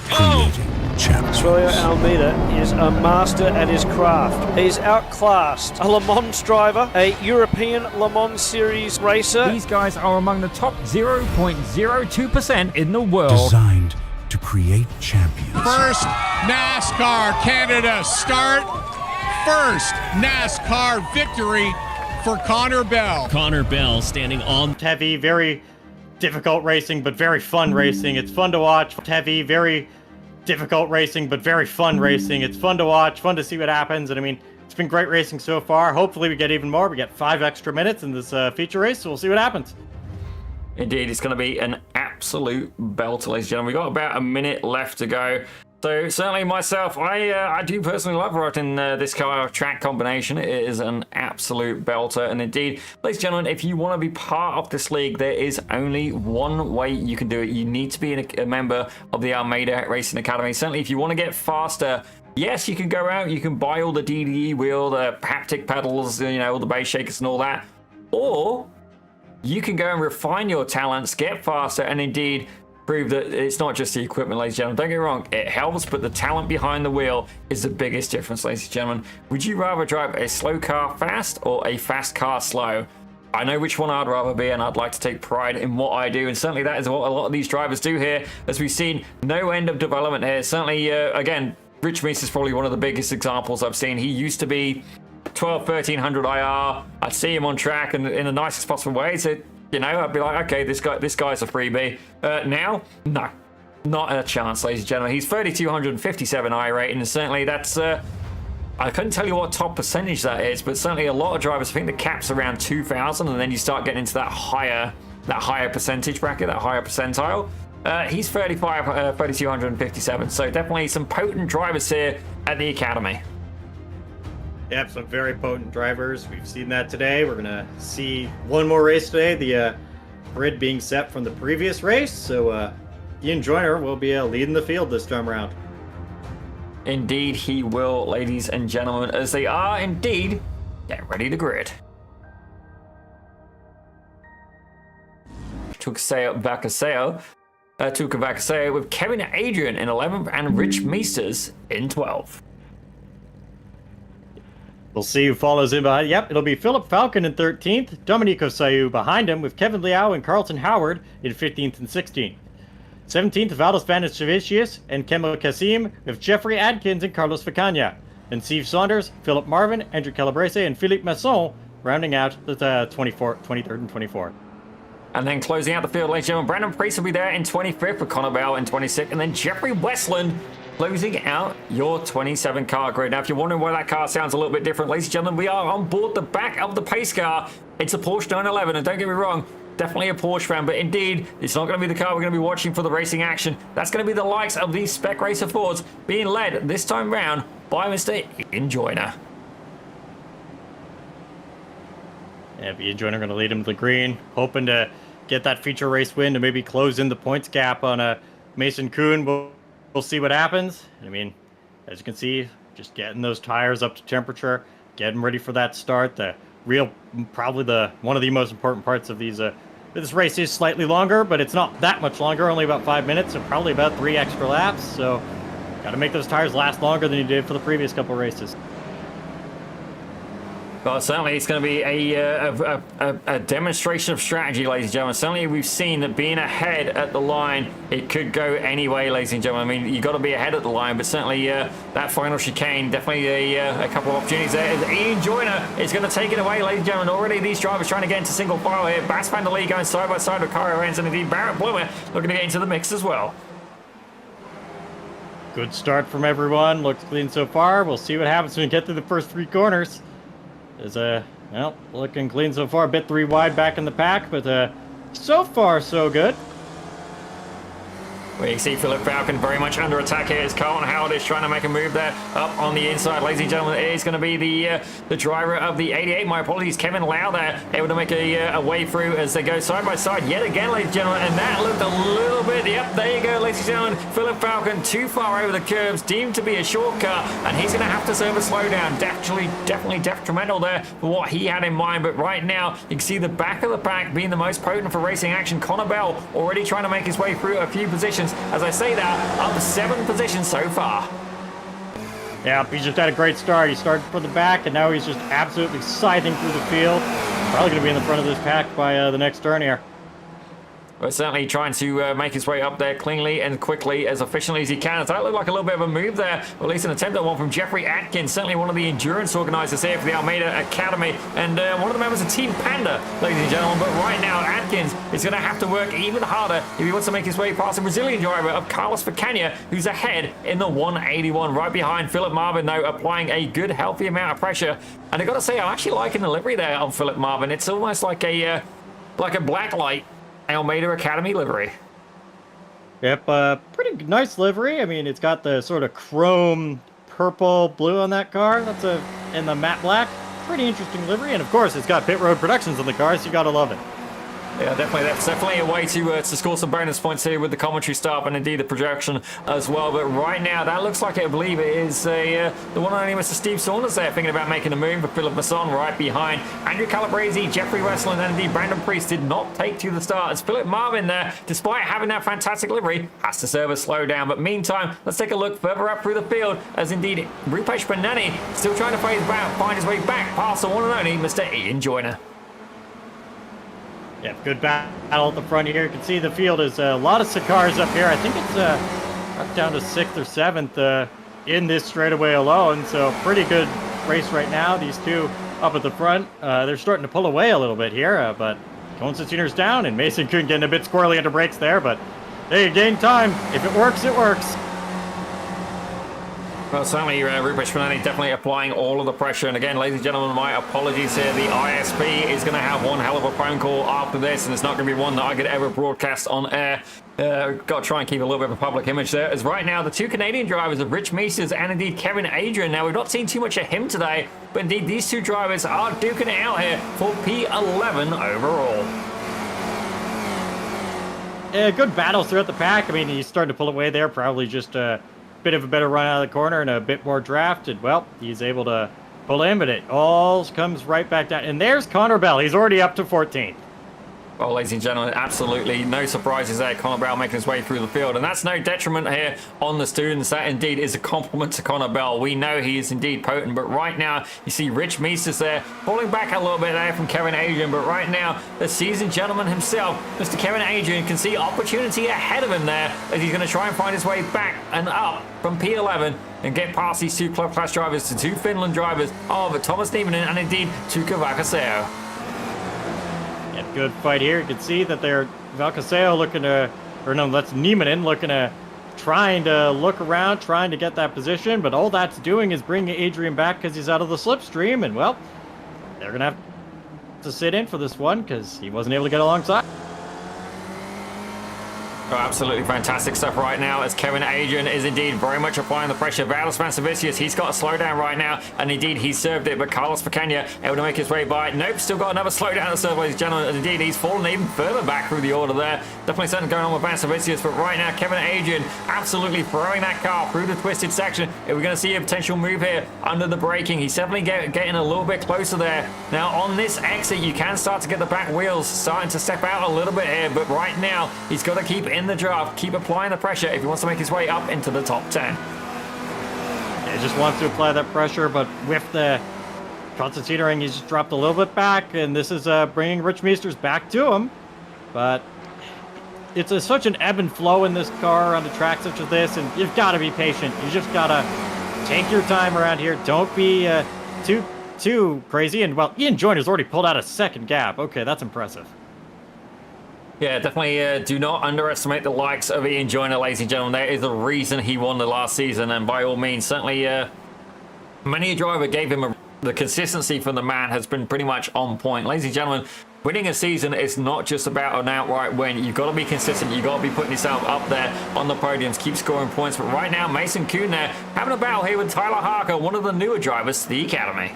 Creating champions. Swellio Almeida is a master at his craft. He's outclassed a Le Mans driver, a European Le Mans Series racer. These guys are among the top 0.02% in the world. Designed to create champions. First NASCAR Canada start. First NASCAR victory for Connor Bell. Connor Bell standing on. Heavy, very difficult racing, but very fun racing. It's fun to watch. Heavy, very difficult racing, but very fun racing. It's fun to watch, fun to see what happens. And I mean, it's been great racing so far. Hopefully we get even more. We get 5 extra minutes in this feature race, so we'll see what happens. Indeed, it's going to be an absolute belter, ladies and gentlemen. We've got about a minute left to go. So certainly myself, I do personally love riding this car track combination. It is an absolute belter. And indeed, ladies and gentlemen, if you want to be part of this league, there is only one way you can do it. You need to be a member of the Almeida Racing Academy. Certainly, if you want to get faster, yes, you can go out, you can buy all the DDE wheel, the haptic pedals, you know, all the base shakers and all that. Or you can go and refine your talents, get faster, and indeed prove that it's not just the equipment, ladies and gentlemen. Don't get me wrong, it helps, but the talent behind the wheel is the biggest difference, ladies and gentlemen. Would you rather drive a slow car fast or a fast car slow? I know which one I'd rather be, and I'd like to take pride in what I do, and certainly that is what a lot of these drivers do here. As we've seen, no end of development here. Certainly, again, Rich Meese is probably one of the biggest examples I've seen. He used to be 1300 IR. I'd see him on track, and in the nicest possible way, so you know, I'd be like, okay, this guy's a freebie. Now, no, not a chance, ladies and gentlemen. He's 3257 I rating, and certainly that's I couldn't tell you what top percentage that is, but certainly a lot of drivers, I think the cap's around 2000, and then you start getting into that higher percentage bracket, that higher percentile. He's 3257, so definitely some potent drivers here at the academy. Yep, some very potent drivers. We've seen that today. We're going to see one more race today, the grid being set from the previous race. So Ian Joyner will be leading the field this time around. Indeed, he will, ladies and gentlemen, as they are indeed getting ready to grid. Tuka Vakaseo with Kevin Adrian in 11th and Rich Meesters in 12th. We'll see who follows in behind. Yep, it'll be Philip Falcon in 13th, Domenico Sayu behind him with Kevin Liao and Carlton Howard in 15th and 16th. 17th, Valdes Vanishevicius and Kemal Kasim with Jeffrey Adkins and Carlos Vicagna. And Steve Saunders, Philip Marvin, Andrew Calabrese, and Philippe Masson rounding out the 23rd and 24th. And then closing out the field, ladies and gentlemen, Brandon Priest will be there in 25th with Connor Bell in 26th, and then Jeffrey Westland closing out your 27 car grid. Now, if you're wondering why that car sounds a little bit different, ladies and gentlemen, we are on board the back of the pace car. It's a Porsche 911, and don't get me wrong, definitely a Porsche fan, but indeed, it's not going to be the car we're going to be watching for the racing action. That's going to be the likes of these Spec Racer Fords being led this time round by Mr. Ian Joyner. Yeah, Ian Joyner going to lead him to the green, hoping to get that feature race win to maybe close in the points gap on Mason Kuhn. We'll see what happens. I mean, as you can see, just getting those tires up to temperature, getting ready for that start. Probably one of the most important parts of these. This race is slightly longer, but it's not that much longer, only about 5 minutes, so probably about 3 extra laps. So, got to make those tires last longer than you did for the previous couple races. Well, certainly it's going to be a demonstration of strategy, ladies and gentlemen. Certainly we've seen that being ahead at the line, it could go any way, ladies and gentlemen. I mean, you've got to be ahead at the line, but certainly that final chicane, definitely a couple of opportunities there. As Ian Joyner is going to take it away, ladies and gentlemen. Already these drivers trying to get into single file here. Bas van der Lee going side by side with Kyle Renz, and indeed Barrett Bloomer looking to get into the mix as well. Good start from everyone. Looks clean so far. We'll see what happens when we get through the first 3 corners. Is well, looking clean so far. A bit 3 wide back in the pack, but so far so good. We see Philip Falcon very much under attack here as Carlton Howard is trying to make a move there up on the inside. Ladies and gentlemen, it is going to be the driver of the 88. My apologies, Kevin Lau there, able to make a way through as they go side by side yet again, ladies and gentlemen. And that looked a little bit, yep, there you go, ladies and gentlemen. Philip Falcon too far over the curves, deemed to be a shortcut, and he's going to have to serve a slowdown. Definitely detrimental there for what he had in mind. But right now, you can see the back of the pack being the most potent for racing action. Connor Bell already trying to make his way through a few positions. As I say that, up 7 positions so far. Yeah, he just had a great start. He started from the back, and now he's just absolutely scything through the field. Probably going to be in the front of this pack by the next turn here. But certainly trying to make his way up there cleanly and quickly, as efficiently as he can. That looked like a little bit of a move there, or at least an attempt at one from Jeffrey Atkins, certainly one of the endurance organisers here for the Almeida Academy, and one of the members of Team Panda, ladies and gentlemen. But right now, Atkins is going to have to work even harder if he wants to make his way past the Brazilian driver of Carlos Vicania, who's ahead in the 181, right behind Philip Marvin, though, applying a good, healthy amount of pressure. And I've got to say, I'm actually liking the livery there on Philip Marvin. It's almost like a blacklight Almeida Academy livery. Yep, pretty nice livery. I mean, it's got the sort of chrome purple blue on that car. That's in the matte black. Pretty interesting livery, and of course, it's got Pit Road Productions on the car, so you gotta love it. Yeah, definitely. That's definitely a way to score some bonus points here with the commentary staff and indeed the projection as well. But right now, that looks like, I believe it is the one and only Mr. Steve Saunders there thinking about making a move, but Philip Masson right behind. Andrew Calabrese, Jeffrey Westland, and indeed Brandon Priest did not take to the start as Philip Marvin there, despite having that fantastic livery, has to serve a slowdown. But meantime, let's take a look further up through the field as indeed Rupesh Banani still trying to find his way back past the one and only Mr. Ian Joyner. Yeah, good battle at the front here. You can see the field is a lot of cars up here. I think it's up down to 6th or 7th in this straightaway alone. So pretty good race right now. These two up at the front. They're starting to pull away a little bit here, but Cohenson Sr.'s down, and Mason Kuhn getting a bit squirrely under brakes there, but hey, gain time. If it works, it works. Well, certainly Rupesh Banani definitely applying all of the pressure. And again, ladies and gentlemen, my apologies here. The ISP is going to have one hell of a phone call after this, and it's not going to be one that I could ever broadcast on air. Got to try and keep a little bit of a public image there. As right now, the 2 Canadian drivers of Rich Meesters and indeed Kevin Adrian. Now, we've not seen too much of him today, but indeed these 2 drivers are duking it out here for P11 overall. Yeah, good battles throughout the pack. I mean, he's starting to pull away there, probably just bit of a better run out of the corner and a bit more drafted. Well, he's able to pull in, but it all comes right back down. And there's Connor Bell. He's already up to 14th. Well, ladies and gentlemen, absolutely no surprises there. Connor Bell making his way through the field. And that's no detriment here on the students. That indeed is a compliment to Connor Bell. We know he is indeed potent. But right now, you see Rich Meesters there, pulling back a little bit there from Kevin Adrian. But right now, the seasoned gentleman himself, Mr. Kevin Adrian, can see opportunity ahead of him there as he's going to try and find his way back and up from P11 and get past these 2 club class drivers to 2 Finland drivers of Thomas Nieminen and indeed Tuukka Vakaseo. Good fight here. You can see that they're Valcaseo looking to, or no, that's Nieminen looking to, trying to look around, trying to get that position, but all that's doing is bringing Adrian back because he's out of the slipstream, and well, they're going to have to sit in for this one because he wasn't able to get alongside. Oh, absolutely fantastic stuff right now as Kevin Adrian is indeed very much applying the pressure. Valdas Vansavicius, he's got a slowdown right now, and indeed he served it, but Carlos Vicania able to make his way by. Nope, still got another slowdown to serve, ladies and gentlemen. And indeed, he's fallen even further back through the order there. Definitely something going on with Vansavicius, but right now, Kevin Adrian absolutely throwing that car through the twisted section. If we're going to see a potential move here under the braking, he's definitely getting a little bit closer there. Now, on this exit, you can start to get the back wheels starting to step out a little bit here, but right now, he's got to keep in the draft, keep applying the pressure if he wants to make his way up into the top 10. Yeah, he just wants to apply that pressure, but with the considering he's just dropped a little bit back, and this is bringing Rich Meisters back to him. But it's such an ebb and flow in this car on a track such as this, and you've got to be patient. You just got to take your time around here. Don't be too crazy. And, well, Ian Joyner's already pulled out a second gap. Okay, that's impressive. Yeah, definitely do not underestimate the likes of Ian Joyner, ladies and gentlemen. There is a reason he won the last season, and by all means, certainly many a driver gave him the consistency from the man has been pretty much on point. Ladies and gentlemen, winning a season is not just about an outright win. You've got to be consistent. You've got to be putting yourself up there on the podiums, keep scoring points. But right now, Mason Kuhn there having a battle here with Tyler Harker, one of the newer drivers to the Academy.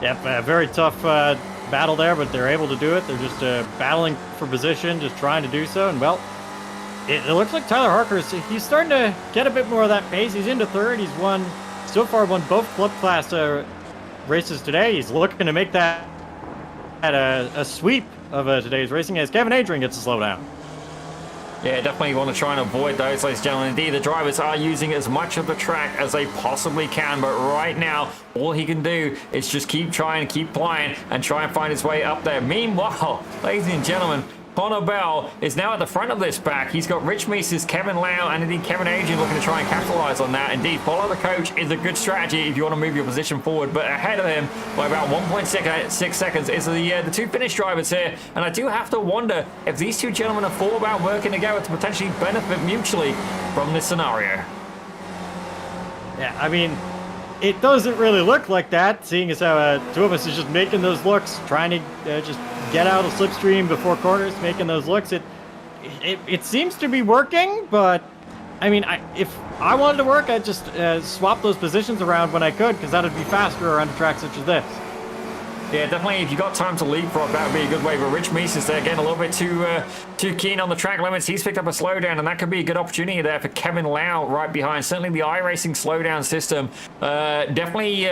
Yep, a very tough battle there, but they're able to do it. They're just battling for position, just trying to do so. And, well, it looks like Tyler Harker, he's starting to get a bit more of that pace. He's into third. He's so far won both club class races today. He's looking to make that a sweep of today's racing as Kevin Adrian gets to slow down. Yeah, definitely want to try and avoid those, ladies and gentlemen. Indeed, the drivers are using as much of the track as they possibly can, but right now, all he can do is just keep trying, keep plying, and try and find his way up there. Meanwhile, ladies and gentlemen, Connor Bell is now at the front of this pack. He's got Rich Meisters, Kevin Lau, and indeed Kevin Adrian looking to try and capitalize on that. Indeed, follow the coach is a good strategy if you want to move your position forward, but ahead of him by about 1.6 seconds is the two Finnish drivers here, and I do have to wonder if these two gentlemen have thought about working together to potentially benefit mutually from this scenario. Yeah, I mean, it doesn't really look like that, seeing as how Thomas is just making those looks, trying to just get out of slipstream before corners, making those looks. It seems to be working, but I mean, if I wanted to work, I'd just swap those positions around when I could, because that would be faster around a track such as this. Yeah, definitely. If you got time to leapfrog, that would be a good way. But Rich Meisters there getting a little bit too keen on the track limits. He's picked up a slowdown, and that could be a good opportunity there for Kevin Lau right behind. Certainly the iRacing slowdown system definitely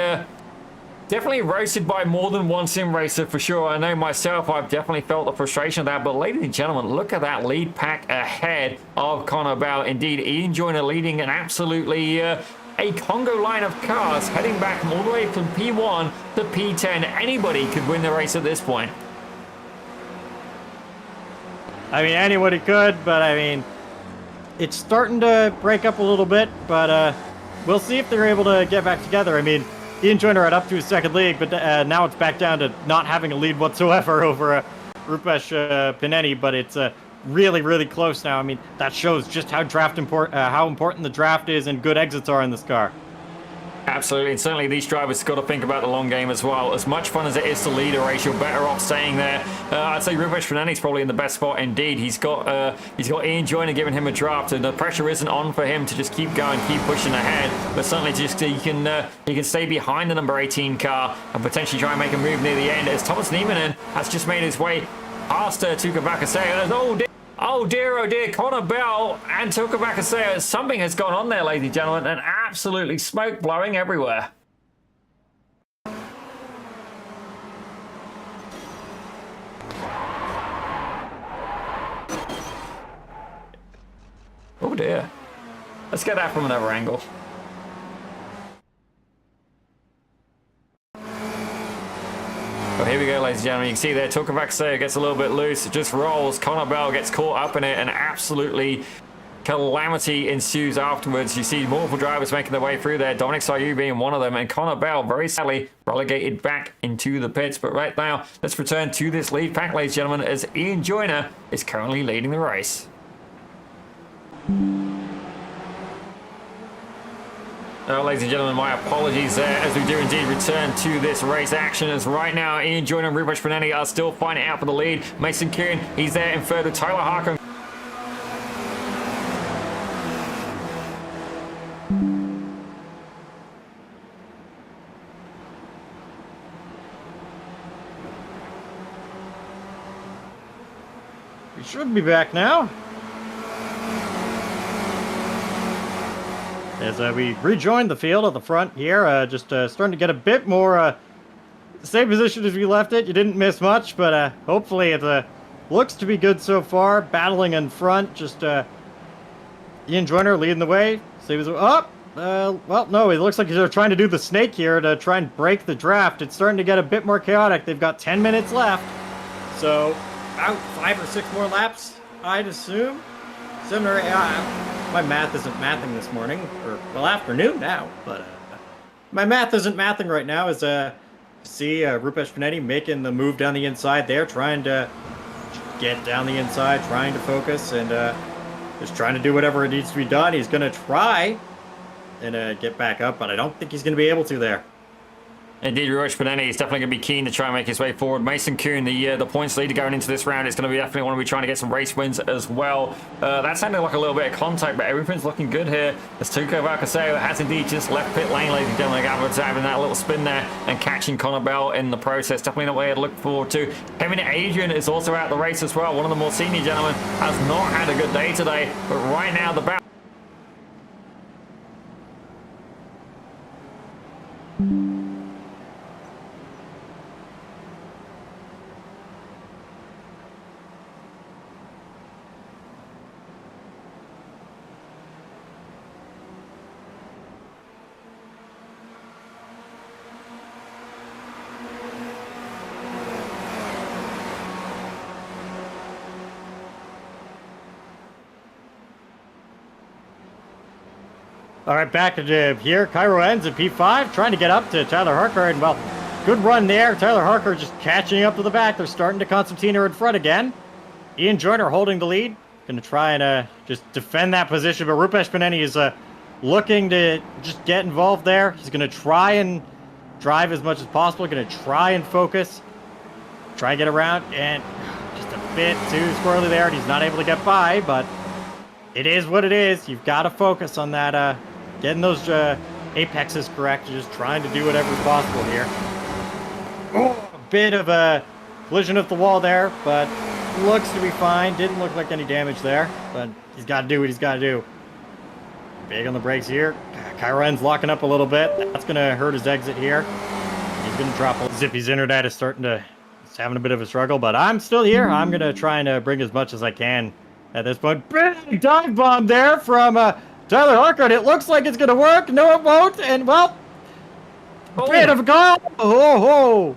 roasted by more than one sim racer for sure. I know myself, I've definitely felt the frustration of that. But ladies and gentlemen, look at that lead pack ahead of Connor Bell. Indeed, Ian Joyner leading an absolutely a Congo line of cars heading back all the way from P1 to P10. Anybody could win the race at this point. I mean, anybody could, but I mean, it's starting to break up a little bit, but we'll see if they're able to get back together. I mean, Ian Joyner had up to his second lead, but now it's back down to not having a lead whatsoever over Rupesh Pineni, but it's really, really close now. I mean, that shows just how important the draft is and good exits are in this car. Absolutely, and certainly these drivers got to think about the long game as well. As much fun as it is to lead a race, you're better off staying there. I'd say Rupesh Pineni's probably in the best spot indeed. He's got Ian Joyner giving him a draft, and the pressure isn't on for him to just keep going, keep pushing ahead. But certainly, just he can stay behind the number 18 car and potentially try and make a move near the end. As Thomas Nieminen has just made his way past Tuka Bakaseo. Oh dear, Connor Bell and Tuka Bakaseo. Something has gone on there, ladies and gentlemen, and absolutely smoke blowing everywhere. Oh dear. Let's get that from another angle. Well, here we go, ladies and gentlemen. You can see there, Tuka Bakaseo gets a little bit loose. It just rolls. Connor Bell gets caught up in it, and absolutely calamity ensues afterwards. You see multiple drivers making their way through there. Dominic Sayu being one of them, and Connor Bell, very sadly, relegated back into the pits. But right now, let's return to this lead pack, ladies and gentlemen, as Ian Joyner is currently leading the race. Ladies and gentlemen, my apologies there as we do indeed return to this race action, as right now Ian Joyner and Rupesh Pineni are still fighting out for the lead. Mason Kuhn, he's there in third with Tyler Harker. We should be back now. As we rejoin the field at the front here, just starting to get a bit more same position as we left it. You didn't miss much, but hopefully it looks to be good so far. Battling in front, just Ian Joyner leading the way. Save his up. well, no, it looks like they're trying to do the snake here to try and break the draft. It's starting to get a bit more chaotic. They've got 10 minutes left. So, about 5 or 6 more laps, I'd assume. 7 or 8. My math isn't mathing this morning, or, well, afternoon now, but my math isn't mathing right now as, see Rupesh Panetti making the move down the inside there, trying to get down the inside, trying to focus, and just trying to do whatever it needs to be done. He's going to try and get back up, but I don't think he's going to be able to there. Indeed, Rupesh Panetti is definitely going to be keen to try and make his way forward. Mason Kuhn, the points leader going into this round, is going to be definitely want to be trying to get some race wins as well. That sounded like a little bit of contact, but everything's looking good here. As Tuco Valcaseo has indeed just left pit lane, ladies and gentlemen, having that little spin there and catching Connor Bell in the process. Definitely not way I'd look forward to. Kevin Adrian is also out the race as well. One of the more senior gentlemen has not had a good day today, but right now the battle. All right, back here. Cairo ends at P5, trying to get up to Tyler Harker, and well, good run there. Tyler Harker just catching up to the back. They're starting to Constantino in front again. Ian Joyner holding the lead. Going to try and just defend that position, but Rupesh Panetti is looking to just get involved there. He's going to try and drive as much as possible. Going to try and focus. Try and get around, and just a bit too squirrely there, and he's not able to get by, but it is what it is. You've got to focus on that, getting those apexes correct, just trying to do whatever's possible here. Oh, a bit of a collision with the wall there, but looks to be fine. Didn't look like any damage there, but he's got to do what he's got to do. Big on the brakes here. Kyren's locking up a little bit. That's going to hurt his exit here. He's going to drop. Zippy's internet is starting to... He's having a bit of a struggle, but I'm still here. I'm going to try and bring as much as I can at this point. Big dive bomb there from Tyler Harker. It looks like it's going to work. No, it won't. And, well, bit of a goal. Oh.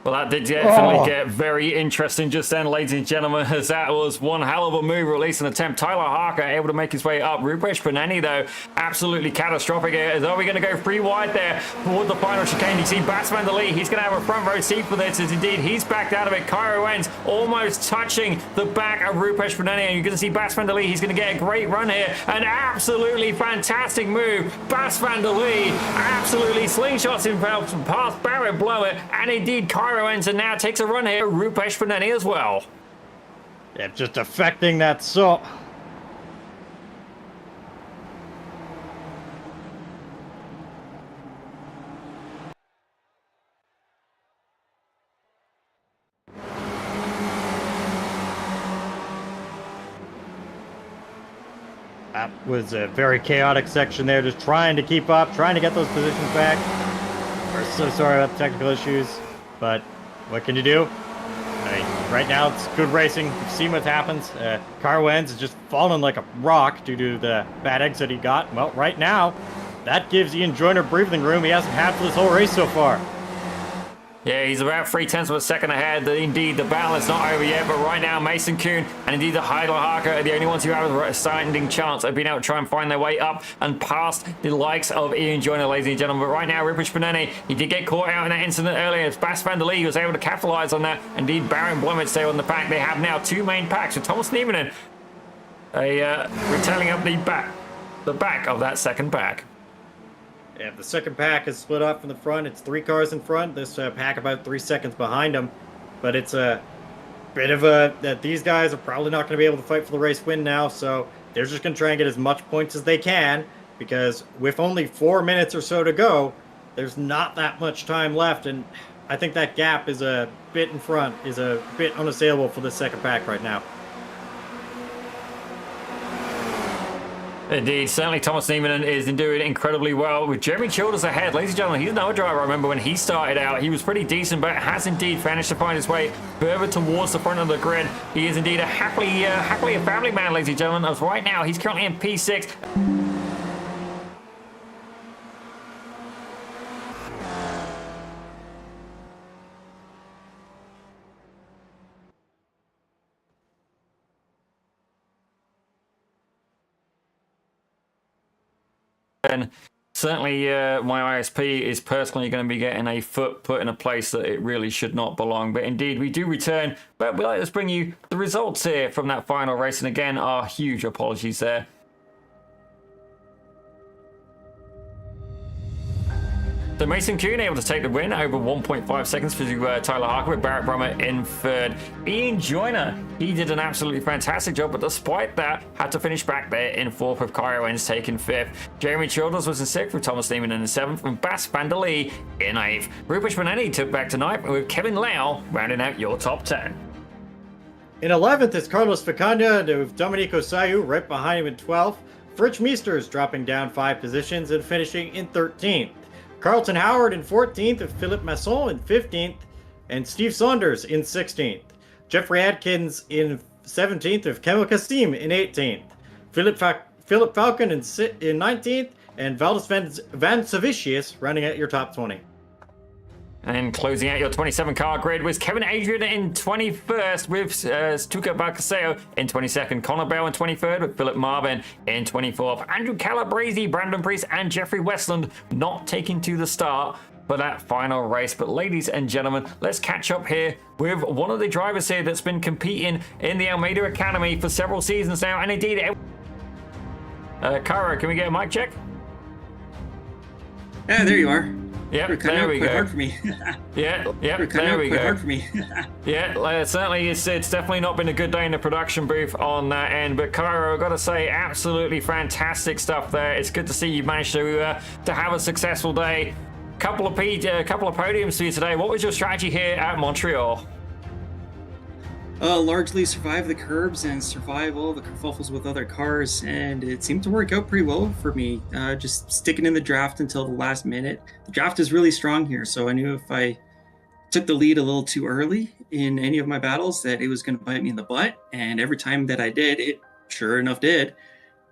Well, that did definitely get very interesting just then, ladies and gentlemen, as that was one hell of a move, release an attempt. Tyler Harker able to make his way up. Rupesh Panetti, though, absolutely catastrophic here. Are we going to go free wide there toward the final chicane? You see Bas van der Lee, he's going to have a front row seat for this, as indeed he's backed out of it. Cairo ends almost touching the back of Rupesh Panetti, and you're going to see Bas van der Lee, he's going to get a great run here. An absolutely fantastic move. Bas van der Lee absolutely slingshots him past Barrett Blowett, and indeed Cairo ends and now takes a run here. Rupesh Panetti as well. Yeah, just affecting that so. That was a very chaotic section there, just trying to keep up, trying to get those positions back. We're so sorry about the technical issues, but what can you do? I mean, right now it's good racing. You've seen what happens. Carwens is just falling like a rock due to the bad exit he got. Well, right now, that gives Ian Joyner breathing room. He hasn't had for this whole race so far. Yeah, he's about 0.3 of a second ahead. Indeed, the battle is not over yet, but right now, Mason Kuhn and indeed the Tyler Harker are the only ones who have a standing chance of being able to try and find their way up and past the likes of Ian Joyner, ladies and gentlemen. But right now, Rupesh Panetti, he did get caught out in that incident earlier. Bas van der Lee was able to capitalize on that. Indeed, Baron Blumett stay on the pack. They have now 2 main packs with Thomas Nieminen retelling up the back of that second pack. Yeah, the second pack is split off from the front. It's 3 cars in front. This pack about 3 seconds behind them. But it's a bit of that these guys are probably not going to be able to fight for the race win now. So they're just going to try and get as much points as they can. Because with only 4 minutes or so to go, there's not that much time left. And I think that gap is a bit in front, is a bit unassailable for the second pack right now. Indeed, certainly Thomas Nieminen is doing incredibly well with Jeremy Childers ahead. Ladies and gentlemen, he's another driver I remember when he started out. He was pretty decent, but has indeed managed to find his way further towards the front of the grid. He is indeed a happily a family man, ladies and gentlemen, as right now he's currently in P6. then certainly my ISP is personally going to be getting a foot put in a place that it really should not belong. But indeed, we do return. But we'd like to bring you the results here from that final race. And again, our huge apologies there. So Mason Kuhn able to take the win over 1.5 seconds for Tyler Harker, with Barrett Brummer in third. Ian Joyner, he did an absolutely fantastic job, but despite that, had to finish back there in fourth, with Cairo Owens taking fifth. Jeremy Childers was in sixth, with Thomas Neiman in the seventh, and Bas van der Lee in eighth. Rupert Spinelli took back to ninth, with Kevin Lau rounding out your top 10. In 11th is Carlos Ficagna, with Domenico Sayu right behind him in 12th. Fritz Meesters dropping down 5 positions and finishing in 13th. Carlton Howard in 14th, with Philippe Masson in 15th, and Steve Saunders in 16th. Jeffrey Adkins in 17th, with Kemal Kassim in 18th. Philip Falcon in 19th, and Valdis Van Savicius running at your top 20. And closing out your 27-car grid was Kevin Adrian in 21st, with Stuka Balcaseo in 22nd, Connor Bell in 23rd, with Philip Marvin in 24th, Andrew Calabrese, Brandon Priest, and Jeffrey Westland not taking to the start for that final race. But ladies and gentlemen, let's catch up here with one of the drivers here that's been competing in the Almeida Academy for several seasons now, and indeed, Cara, can we get a mic check? Yeah, there you are. Yep, there we go. Hard for me. Yeah, there we go. Hard for me. Yeah, certainly it's definitely not been a good day in the production booth on that end. But Cairo, I've got to say, absolutely fantastic stuff there. It's good to see you managed to have a successful day. Couple of podiums for you today. What was your strategy here at Montreal? Largely survive the curbs and survive all the kerfuffles with other cars, and it seemed to work out pretty well for me. Just sticking in the draft until the last minute. The draft is really strong here, so I knew if I took the lead a little too early in any of my battles that it was going to bite me in the butt, and every time that I did, it sure enough did.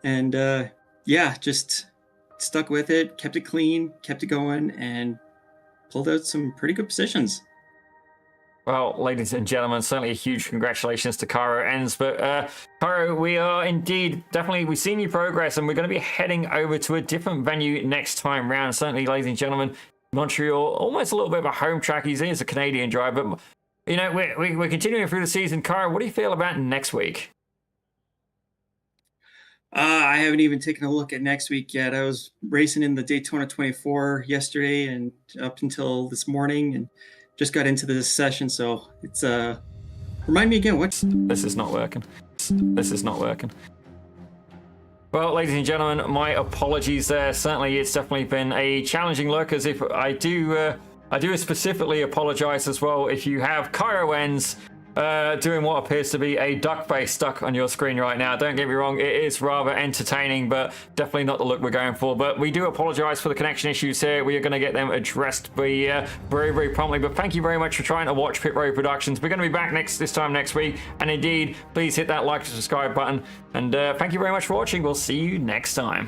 And yeah, just stuck with it, kept it clean, kept it going, and pulled out some pretty good positions. Well, ladies and gentlemen, certainly a huge congratulations to Cairo Enns. But Cairo, we are indeed we've seen you progress, and we're going to be heading over to a different venue next time round. Certainly, ladies and gentlemen, Montreal, almost a little bit of a home track. He's a Canadian driver, but you know we're continuing through the season. Cairo, what do you feel about next week? I haven't even taken a look at next week yet. I was racing in the Daytona 24 yesterday and up until this morning, and just got into this session, so it's remind me again, what's... This is not working. This is not working. Well, ladies and gentlemen, my apologies there. Certainly, it's definitely been a challenging look, as if I do specifically apologize as well if you have Cairo Enns doing what appears to be a duck face stuck on your screen right now. Don't get me wrong, it is rather entertaining, but definitely not the look we're going for. But we do apologize for the connection issues here. We are going to get them addressed very, very promptly. But thank you very much for trying to watch Pit Road Productions. We're going to be back this time next week. And indeed, please hit that like and subscribe button. And thank you very much for watching. We'll see you next time.